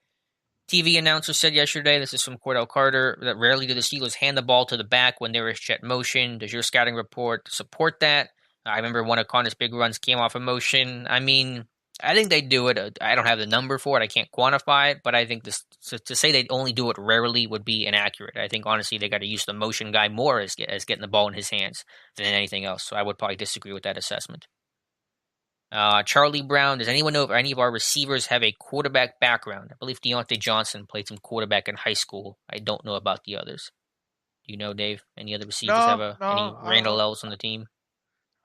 TV announcer said yesterday, this is from Cordell Carter, that rarely do the Steelers hand the ball to the back when there is jet motion. Does your scouting report support that? I remember one of Connor's big runs came off of motion. I mean, I think they do it. I don't have the number for it. I can't quantify it, but I think to say they only do it rarely would be inaccurate. I think, honestly, they got to use the motion guy more as getting the ball in his hands than anything else. So I would probably disagree with that assessment. Charlie Brown, does anyone know if any of our receivers have a quarterback background? I believe Deontay Johnson played some quarterback in high school. I don't know about the others. Do you know, Dave? Any other receivers have No, no, any Randall Ells on the team?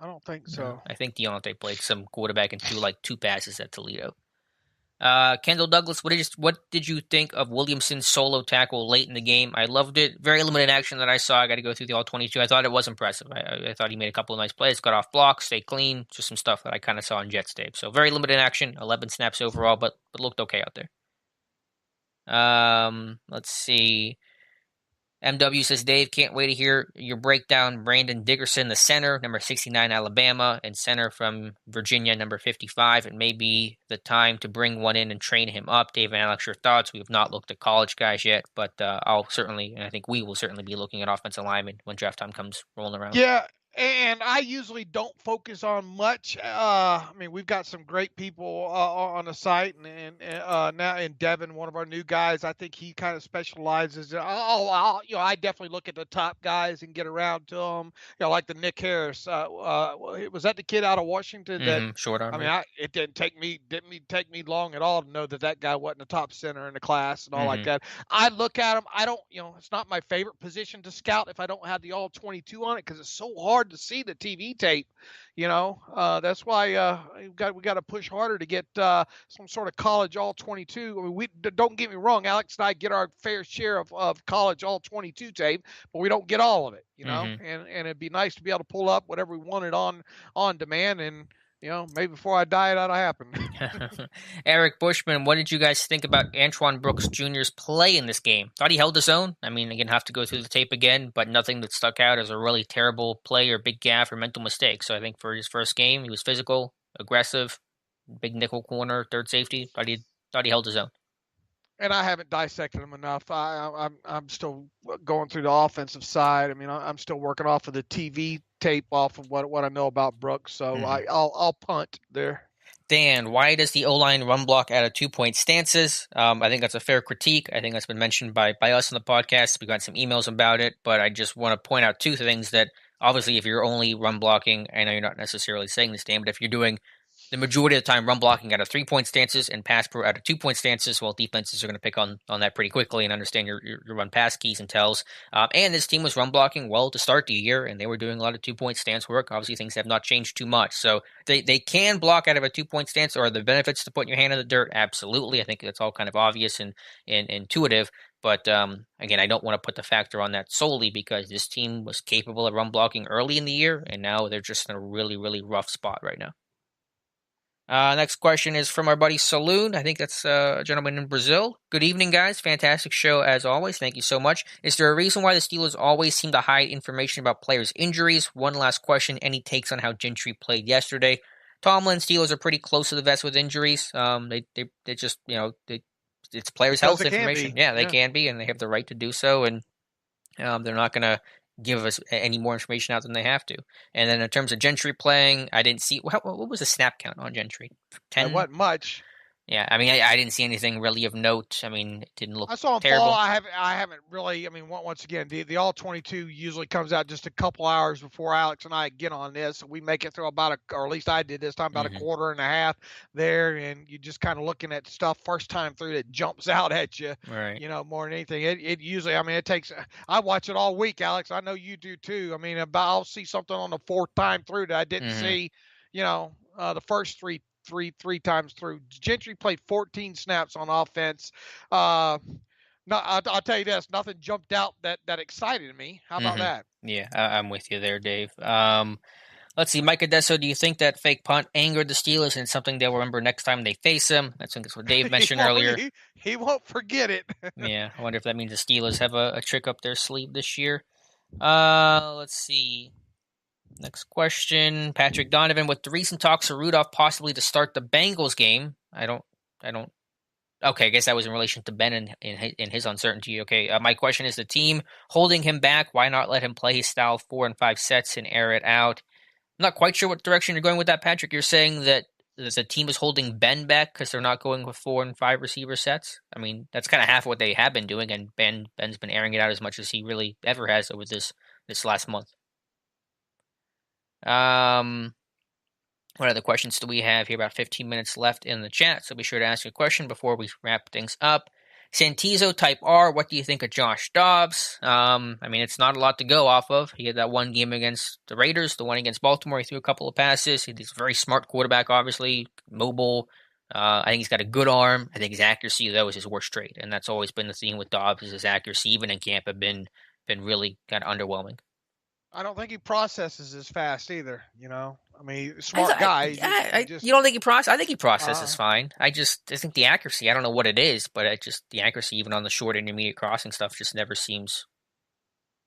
I don't think No. so. I think Deontay played some quarterback and threw like 2 passes at Toledo. Kendall Douglas, what did you think of Williamson's solo tackle late in the game? I loved it. Very limited action that I saw. I got to go through the all 22. I thought it was impressive. I thought he made a couple of nice plays, got off blocks, stayed clean. Just some stuff that I kind of saw in Jets tape. So very limited action, 11 snaps overall, but looked okay out there. Let's see. MW says, Dave, can't wait to hear your breakdown. Brandon Dickerson, the center, number 69, Alabama, and center from Virginia, number 55. It may be the time to bring one in and train him up. Dave and Alex, your thoughts? We have not looked at college guys yet, but I'll certainly, and I think we will certainly be looking at offensive linemen when draft time comes rolling around. Yeah, and I usually don't focus on much. I mean, we've got some great people on the site, and now in Devin, one of our new guys, I think he kind of specializes. I definitely look at the top guys and get around to them. Like the Nick Harris. Was that the kid out of Washington? That Short arm. I mean, it didn't take me long at all to know that guy wasn't a top center in the class and all like that. I look at him. I don't, it's not my favorite position to scout if I don't have the all 22 on it because it's so hard to see the TV tape. That's why we got to push harder to get some sort of college all 22. I mean, don't get me wrong. Alex and I get our fair share of college all 22 tape, but we don't get all of it. And it'd be nice to be able to pull up whatever we wanted on demand and. Maybe before I die, it ought to happen. Eric Bushman, what did you guys think about Antoine Brooks Jr.'s play in this game? Thought he held his own. I mean, again, have to go through the tape again, but nothing that stuck out as a really terrible play or big gaffe or mental mistake. So I think for his first game, he was physical, aggressive, big nickel corner, third safety. Thought he held his own. And I haven't dissected him enough. I'm still going through the offensive side. I mean, I'm still working off of the TV tape off of what I know about Brooks. So I'll punt there. Dan, why does the O-line run block out of 2-point stances? I think that's a fair critique. I think that's been mentioned by us on the podcast. We got some emails about it, but I just want to point out two things that obviously if you're only run blocking, I know you're not necessarily saying this, Dan, but if you're doing the majority of the time run blocking out of 3-point stances and pass pro out of 2-point stances, well, defenses are going to pick on that pretty quickly and understand your run pass keys and tells. And this team was run blocking well to start the year, and they were doing a lot of 2-point stance work. Obviously, things have not changed too much. So they can block out of a 2-point stance. Or are the benefits to putting your hand in the dirt? Absolutely. I think that's all kind of obvious and intuitive. But again, I don't want to put the factor on that solely because this team was capable of run blocking early in the year, and now they're just in a really, really rough spot right now. Next question is from our buddy Saloon. I think that's a gentleman in Brazil. Good evening, guys. Fantastic show as always. Thank you so much. Is there a reason why the Steelers always seem to hide information about players' injuries? One last question. Any takes on how Gentry played yesterday? Tomlin, Steelers are pretty close to the vest with injuries. They just, it's players' health information. Yeah, they can be, and they have the right to do so. And they're not going to give us any more information out than they have to. And then in terms of Gentry playing, I didn't see what was the snap count on Gentry? 10? It wasn't much. Yeah, I mean, I didn't see anything really of note. I mean, it didn't look. I saw him terrible. fall. I haven't really. I mean, once again, the all 22 usually comes out just a couple hours before Alex and I get on this. We make it through or at least I did this time, about a quarter and a half there, and you just kind of looking at stuff first time through that jumps out at you. Right. More than anything. It usually. I mean, it takes. I watch it all week, Alex. I know you do too. I mean, I'll see something on the fourth time through that I didn't see. The first three times through. Gentry played 14 snaps on offense. No, I'll tell you this, nothing jumped out that excited me. How about that? Yeah, I'm with you there, Dave. Let's see, Mike Adesso, do you think that fake punt angered the Steelers and something they'll remember next time they face him? I think that's what Dave mentioned earlier. He won't forget it. Yeah, I wonder if that means the Steelers have a trick up their sleeve this year. Let's see. Next question, Patrick Donovan. With the recent talks of Rudolph possibly to start the Bengals game, I don't. Okay, I guess that was in relation to Ben and in his uncertainty. Okay, my question is: the team holding him back? Why not let him play his style 4 and 5 sets and air it out? I'm not quite sure what direction you're going with that, Patrick. You're saying that the team is holding Ben back because they're not going with 4 and 5 receiver sets. I mean, that's kind of half what they have been doing, and Ben's been airing it out as much as he really ever has over this last month. What other questions do we have here? About 15 minutes left in the chat, so be sure to ask a question before we wrap things up. Santizo Type R, what do you think of Josh Dobbs? I mean, it's not a lot to go off of. He had that one game against the Raiders, the one against Baltimore. He threw a couple of passes. He's a very smart quarterback, obviously, mobile. I think he's got a good arm. I think his accuracy, though, is his worst trait, and that's always been the theme with Dobbs. Is his accuracy, even in camp, have been really kind of underwhelming. I don't think he processes as fast either. I mean, smart guy. You don't think he processes? I think he processes fine. I think the accuracy. I don't know what it is, but the accuracy, even on the short intermediate crossing stuff, just never seems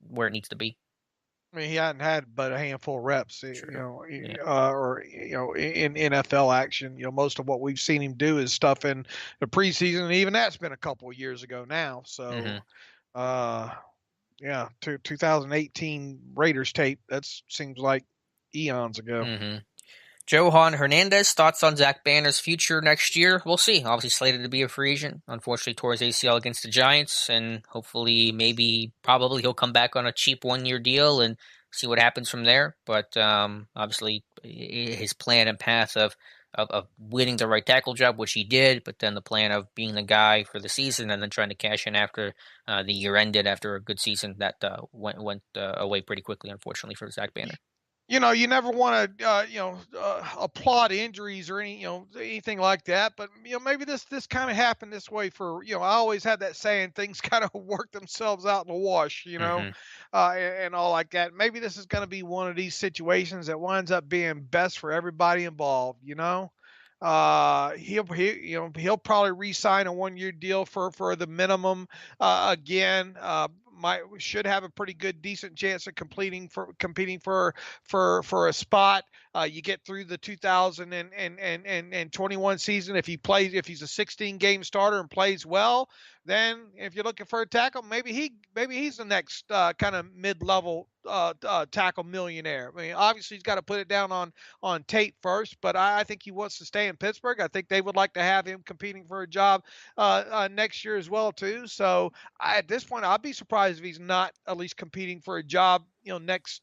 where it needs to be. I mean, he hadn't had but a handful of reps, Sure. in NFL action. Most of what we've seen him do is stuff in the preseason, and even that's been a couple of years ago now. So, yeah, 2018 Raiders tape. That seems like eons ago. Mm-hmm. Johan Hernandez, thoughts on Zach Banner's future next year? We'll see. Obviously slated to be a free agent. Unfortunately, tore his ACL against the Giants, and hopefully, probably he'll come back on a cheap one-year deal and see what happens from there. But obviously, his plan and path of winning the right tackle job, which he did, but then the plan of being the guy for the season and then trying to cash in after the year ended after a good season, that went away pretty quickly, unfortunately, for Zach Banner. You never want to, applaud injuries or anything like that. But maybe this kind of happened this way for I always had that saying, things kind of work themselves out in the wash, and all like that. Maybe this is going to be one of these situations that winds up being best for everybody involved. He'll probably re-sign a 1-year deal for the minimum again. Should have a pretty good, decent chance of competing for a spot. You get through the 2021 season. If he's a 16-game starter and plays well, then if you're looking for a tackle, maybe he's the next kind of mid-level tackle millionaire. I mean, obviously he's got to put it down on tape first, but I think he wants to stay in Pittsburgh. I think they would like to have him competing for a job next year as well too. So at this point, I'd be surprised if he's not at least competing for a job next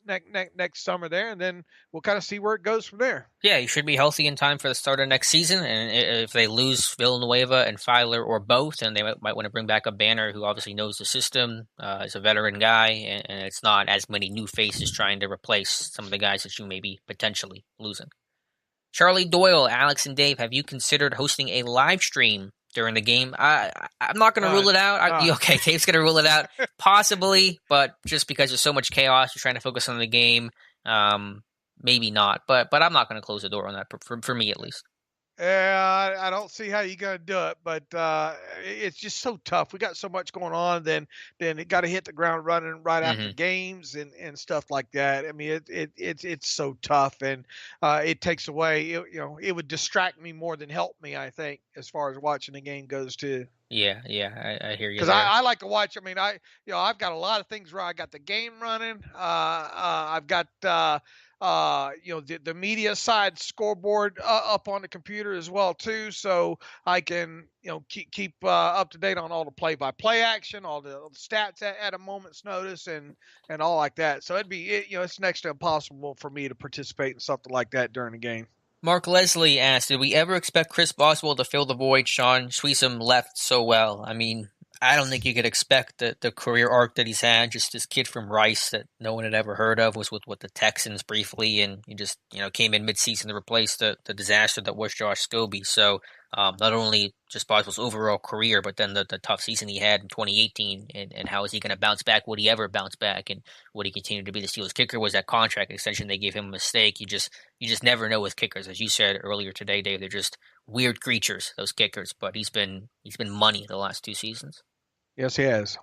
summer there, and then we'll kind of see where it goes from there. Yeah, he should be healthy in time for the start of next season. And if they lose Villanueva and Filer or both, then they might want to bring back a Banner who obviously knows the system, is a veteran guy, and it's not as many new faces trying to replace some of the guys that you may be potentially losing. Charlie Doyle, Alex, and Dave, have you considered hosting a live stream during the game? I'm not going to rule it out. Okay, Dave's going to rule it out. Possibly, but just because there's so much chaos, you're trying to focus on the game, maybe not. But I'm not going to close the door on that, for me at least. Yeah, I don't see how you're going to do it, but it's just so tough. We got so much going on, then it got to hit the ground running right after games and stuff like that. I mean, it's so tough, and it takes away. It would distract me more than help me, I think, as far as watching the game goes too. Yeah, I hear you. Because I like to watch. I mean, I've got a lot of things where I got the game running. I've got the media side scoreboard up on the computer as well too, so I can keep up to date on all the play-by-play action, all the stats at a moment's notice, and all like that. So it's next to impossible for me to participate in something like that during the game. Mark Leslie asked, did we ever expect Chris Boswell to fill the void Sean Swissam left so well? I mean, I don't think you could expect the career arc that he's had. Just this kid from Rice that no one had ever heard of, was with the Texans briefly, and he just came in midseason to replace the disaster that was Josh Scobie. So not only just Boswell's overall career, but then the tough season he had in 2018, and how is he going to bounce back? Would he ever bounce back? And would he continue to be the Steelers kicker? Was that contract extension they gave him a mistake? You just never know with kickers. As you said earlier today, Dave, they're just weird creatures, those kickers. But he's been money the last 2 seasons. Yes, he has.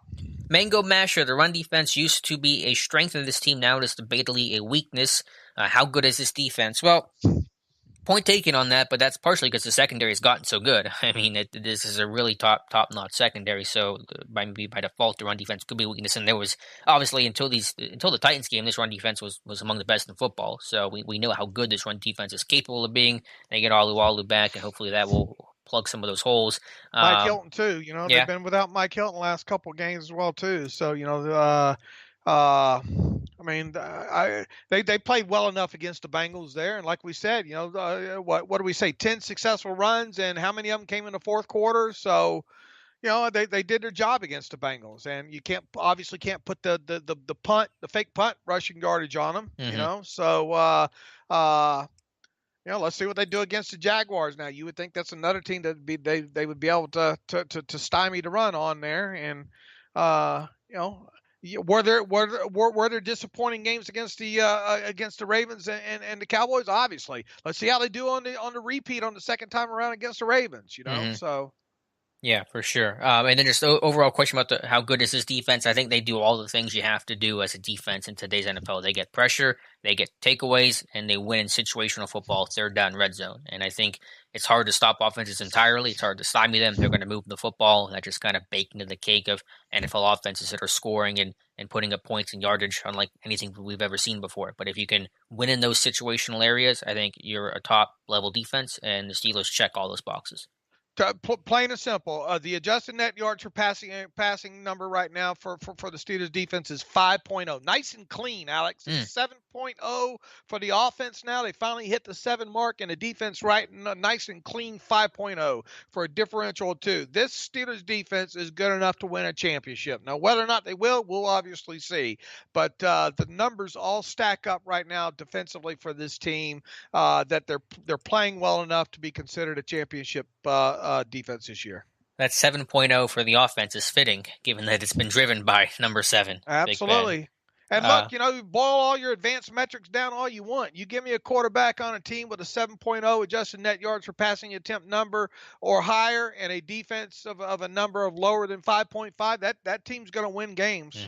Mango Masher, the run defense used to be a strength of this team. Now it is debatably a weakness. How good is this defense? Well, point taken on that, but that's partially because the secondary has gotten so good. I mean, this is a really top-notch secondary, so by default, the run defense could be a weakness. And there was, obviously, until the Titans game, this run defense was among the best in football. So we know how good this run defense is capable of being. They get Alu back, and hopefully that will plug some of those holes. Mike Hilton too. They've been without Mike Hilton the last couple of games as well too. So I mean, they played well enough against the Bengals there, and like we said, what do we say? 10 successful runs, and how many of them came in the fourth quarter? So they did their job against the Bengals, and you can't put the fake punt rushing yardage on them. Hmm. So let's see what they do against the Jaguars. Now, you would think that's another team that they would be able to stymie the run on there, and uh, you know. Were there disappointing games against the Ravens and the Cowboys? Obviously, let's see how they do on the repeat on the second time around against the Ravens. Hmm. So Yeah, for sure. And then just overall question about how good is this defense? I think they do all the things you have to do as a defense in today's NFL. They get pressure, they get takeaways, and they win in situational football, third down, red zone. And I think it's hard to stop offenses entirely. It's hard to stymie them. They're going to move the football. And that just kind of baked into the cake of NFL offenses that are scoring and putting up points and yardage unlike anything we've ever seen before. But if you can win in those situational areas, I think you're a top level defense, and the Steelers check all those boxes. Plain and simple, the adjusted net yards for passing number right now for the Steelers defense is 5.0. Nice and clean, Alex. It's 7.0 for the offense now. They finally hit the 7 mark, and the defense nice and clean 5.0 for a differential of 2. This Steelers defense is good enough to win a championship. Now, whether or not they will, we'll obviously see. But the numbers all stack up right now defensively for this team that they're playing well enough to be considered a championship defense this year. That 7.0 for the offense is fitting, given that it's been driven by number 7, Big Ben. Absolutely. And look, boil all your advanced metrics down all you want. You give me a quarterback on a team with a 7.0 adjusted net yards for passing attempt number or higher, and a defense of a number of lower than 5.5. That team's going to win games,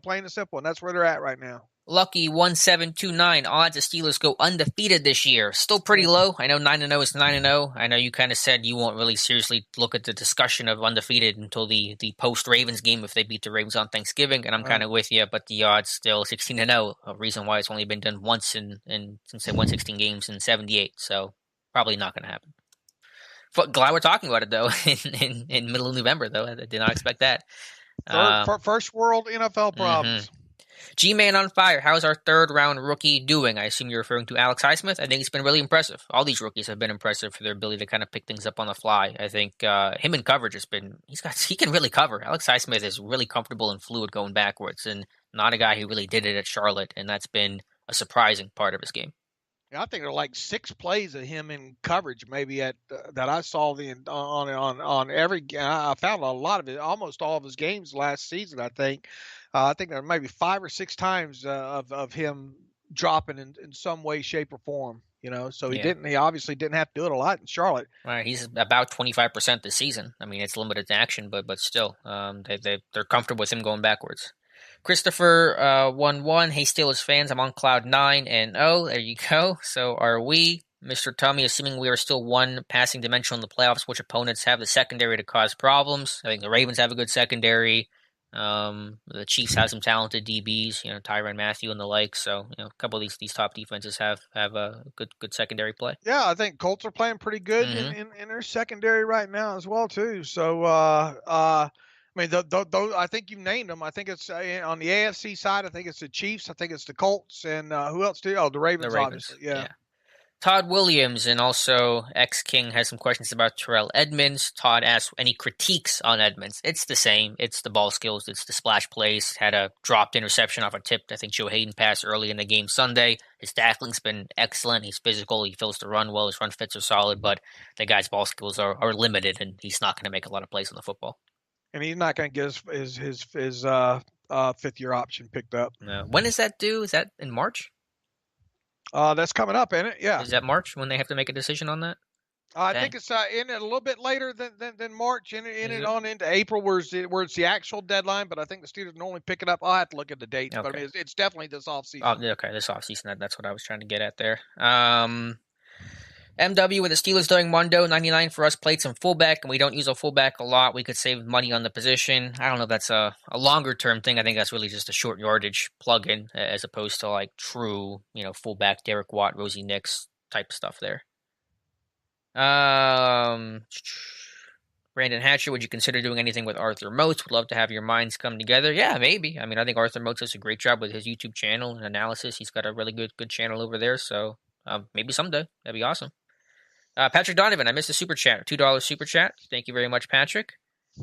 plain and simple. And that's where they're at right now. Lucky 1729 odds the Steelers go undefeated this year. Still pretty low. I know 9-0 is 9-0. I know you kind of said you won't really seriously look at the discussion of undefeated until the post Ravens game if they beat the Ravens on Thanksgiving, and I'm kind of with you. But the odds still 16-0. A reason why it's only been done once since they won 16 games in '78. So probably not going to happen. But glad we're talking about it though in middle of November though. I did not expect that. First world NFL problems. G-Man on fire. How's our third round rookie doing? I assume you're referring to Alex Highsmith. I think he's been really impressive. All these rookies have been impressive for their ability to kind of pick things up on the fly. I think him in coverage he can really cover. Alex Highsmith is really comfortable and fluid going backwards, and not a guy who really did it at Charlotte, and that's been a surprising part of his game. I think there are like 6 plays of him in coverage, maybe that I saw on every. I found a lot of it, almost all of his games last season. I think there may be 5 or 6 times of him dropping in some way, shape, or form. So he obviously didn't have to do it a lot in Charlotte. Right, he's about 25% this season. I mean, it's limited to action, but still, they're comfortable with him going backwards. Christopher 1-1. Hey, Steelers fans, I'm on cloud 9 and 0. There you go. So are we. Mr. Tummy, assuming we are still one passing dimension in the playoffs, which opponents have the secondary to cause problems? I think the Ravens have a good secondary. The Chiefs have some talented DBs, Tyrann Mathieu and the like. So, a couple of these top defenses have a good secondary play. Yeah, I think Colts are playing pretty good in their secondary right now as well too. So, I mean, I think you've named them. I think it's on the AFC side. I think it's the Chiefs. I think it's the Colts, and who else? The Ravens, obviously. Yeah. Todd Williams and also X King has some questions about Terrell Edmonds. Todd asks any critiques on Edmonds. It's the same. It's the ball skills. It's the splash plays. Had a dropped interception off a tipped, I think, Joe Hayden pass early in the game Sunday. His tackling's been excellent. He's physical. He fills the run well. His run fits are solid, but the guy's ball skills are limited, and he's not going to make a lot of plays on the football. And he's not going to get his fifth-year option picked up. No. When is that due? Is that in March? That's coming up, isn't it? Yeah. Is that March when they have to make a decision on that? I think it's in it a little bit later than March, on into April, where it's the actual deadline. But I think the Steelers normally pick it up. I'll have to look at the dates, but I mean, it's definitely this offseason. Oh, okay, this offseason. That's what I was trying to get at there. MW with the Steelers during Mondo 99 for us played some fullback, and we don't use a fullback a lot. We could save money on the position. I don't know if that's a longer term thing. I think that's really just a short yardage plug-in as opposed to like true, fullback Derek Watt, Rosie Nix type stuff there. Brandon Hatcher, would you consider doing anything with Arthur Moats? Would love to have your minds come together. Yeah, maybe. I mean, I think Arthur Moats does a great job with his YouTube channel and analysis. He's got a really good channel over there. So maybe someday. That'd be awesome. Patrick Donovan, I missed a super chat, $2 super chat. Thank you very much, Patrick.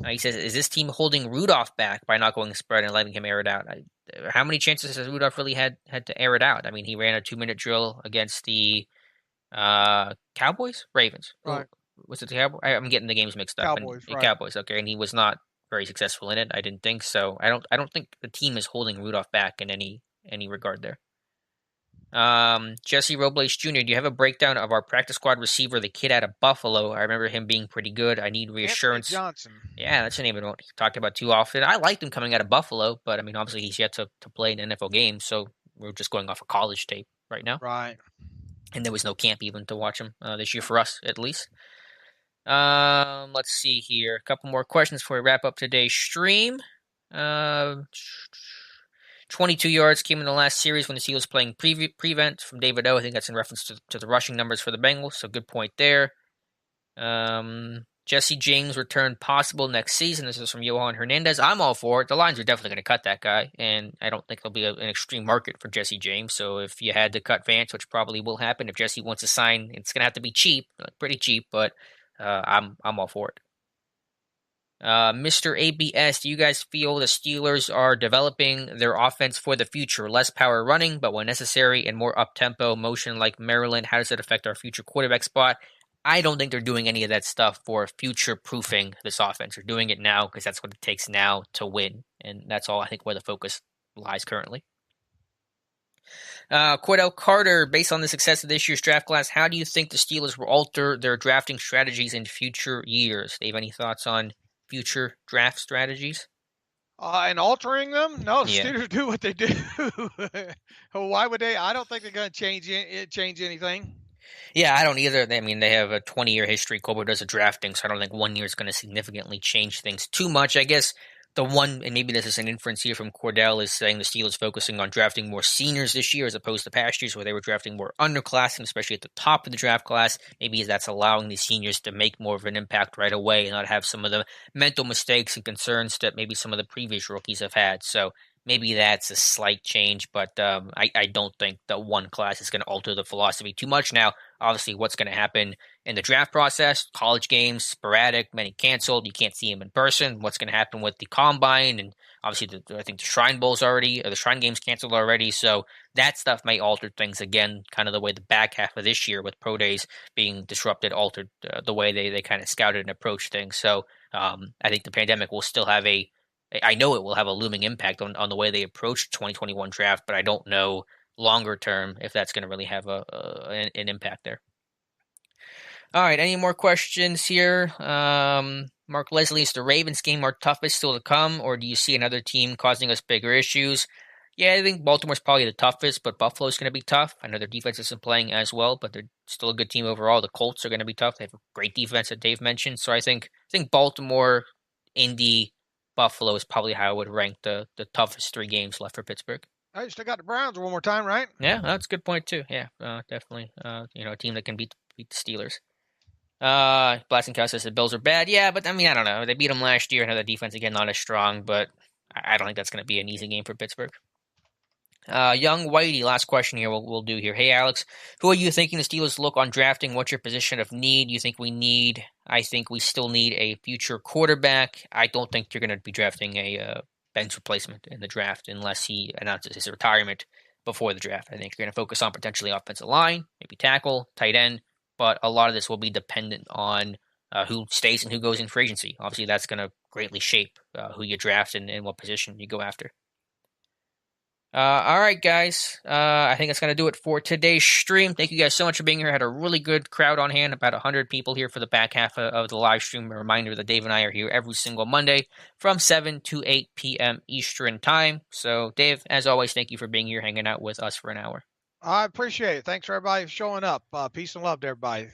He says, is this team holding Rudolph back by not going spread and letting him air it out? How many chances has Rudolph really had to air it out? I mean, he ran a 2-minute drill against the Cowboys? Ravens. Right. Was it the Cowboys? I'm getting the games mixed up. Cowboys, right. Cowboys, okay. And he was not very successful in it. I didn't think so. I don't think the team is holding Rudolph back in any regard there. Jesse Robles Jr., do you have a breakdown of our practice squad receiver, the kid out of Buffalo? I remember him being pretty good. I need reassurance. Anthony Johnson. Yeah, that's a name I don't talk about too often. I liked him coming out of Buffalo, but I mean, obviously he's yet to play an NFL game, so we're just going off a college tape right now. Right. And there was no camp even to watch him this year for us, at least. Let's see here. A couple more questions before we wrap up today's stream. 22 yards came in the last series when the Steelers playing prevent from David O. I think that's in reference to the rushing numbers for the Bengals, so good point there. Jesse James return possible next season. This is from Johan Hernandez. I'm all for it. The Lions are definitely going to cut that guy, and I don't think there'll be an extreme market for Jesse James. So if you had to cut Vance, which probably will happen, if Jesse wants to sign, it's going to have to be cheap, pretty cheap, but I'm all for it. Mr. ABS, do you guys feel the Steelers are developing their offense for the future? Less power running, but when necessary, and more up-tempo motion like Maryland. How does it affect our future quarterback spot? I don't think they're doing any of that stuff for future-proofing this offense. They're doing it now because that's what it takes now to win, and that's all I think where the focus lies currently. Cordell Carter, based on the success of this year's draft class, how do you think the Steelers will alter their drafting strategies in future years? Dave, any thoughts on future draft strategies? And altering them? No, the Steelers do what they do. Why would they? I don't think they're going to change anything. Yeah, I don't either. I mean, they have a 20-year history. Colbert does a drafting, so I don't think 1 year is going to significantly change things too much. I guess the one, and maybe this is an inference here from Cordell, is saying the Steelers focusing on drafting more seniors this year as opposed to past years where they were drafting more underclassmen, especially at the top of the draft class. Maybe that's allowing these seniors to make more of an impact right away and not have some of the mental mistakes and concerns that maybe some of the previous rookies have had. So maybe that's a slight change, but I don't think that one class is going to alter the philosophy too much. Now, obviously, what's going to happen in the draft process, college games, sporadic, many canceled, you can't see them in person. What's going to happen with the combine, and obviously I think the Shrine Bowl's already, or the Shrine Game's canceled already, so that stuff may alter things again, kind of the way the back half of this year with Pro Days being disrupted, altered the way they kind of scouted and approached things. So I think the pandemic will still have I know it will have a looming impact on the way they approach 2021 draft, but I don't know longer term if that's going to really have an impact there. All right, any more questions here? Mark Leslie, is the Ravens game our toughest still to come, or do you see another team causing us bigger issues? Yeah, I think Baltimore's probably the toughest, but Buffalo's going to be tough. I know their defense isn't playing as well, but they're still a good team overall. The Colts are going to be tough. They have a great defense that Dave mentioned. So I think Baltimore, Indy, Buffalo is probably how I would rank the toughest 3 games left for Pittsburgh. I still got the Browns one more time, right? Yeah, that's a good point too. Yeah, definitely. A team that can beat the Steelers. Blastinghouse says the Bills are bad. Yeah, but I mean, I don't know. They beat them last year. I know the defense again not as strong, but I don't think that's going to be an easy game for Pittsburgh. Young Whitey, last question here we'll do here. Hey, Alex, who are you thinking the Steelers look on drafting? What's your position of need? You think we need? I think we still need a future quarterback. I don't think you're going to be drafting a bench replacement in the draft unless he announces his retirement before the draft. I think you're going to focus on potentially offensive line, maybe tackle, tight end, but a lot of this will be dependent on who stays and who goes in free agency. Obviously, that's going to greatly shape who you draft and what position you go after. All right, guys. I think that's going to do it for today's stream. Thank you guys so much for being here. I had a really good crowd on hand, about 100 people here for the back half of the live stream. A reminder that Dave and I are here every single Monday from 7 to 8 p.m. Eastern Time. So, Dave, as always, thank you for being here, hanging out with us for an hour. I appreciate it. Thanks for everybody showing up. Peace and love to everybody.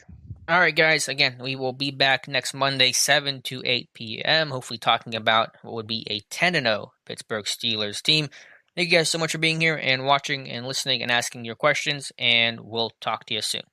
All right, guys. Again, we will be back next Monday, 7 to 8 p.m., hopefully talking about what would be a 10-0 Pittsburgh Steelers team. Thank you guys so much for being here and watching and listening and asking your questions, and we'll talk to you soon.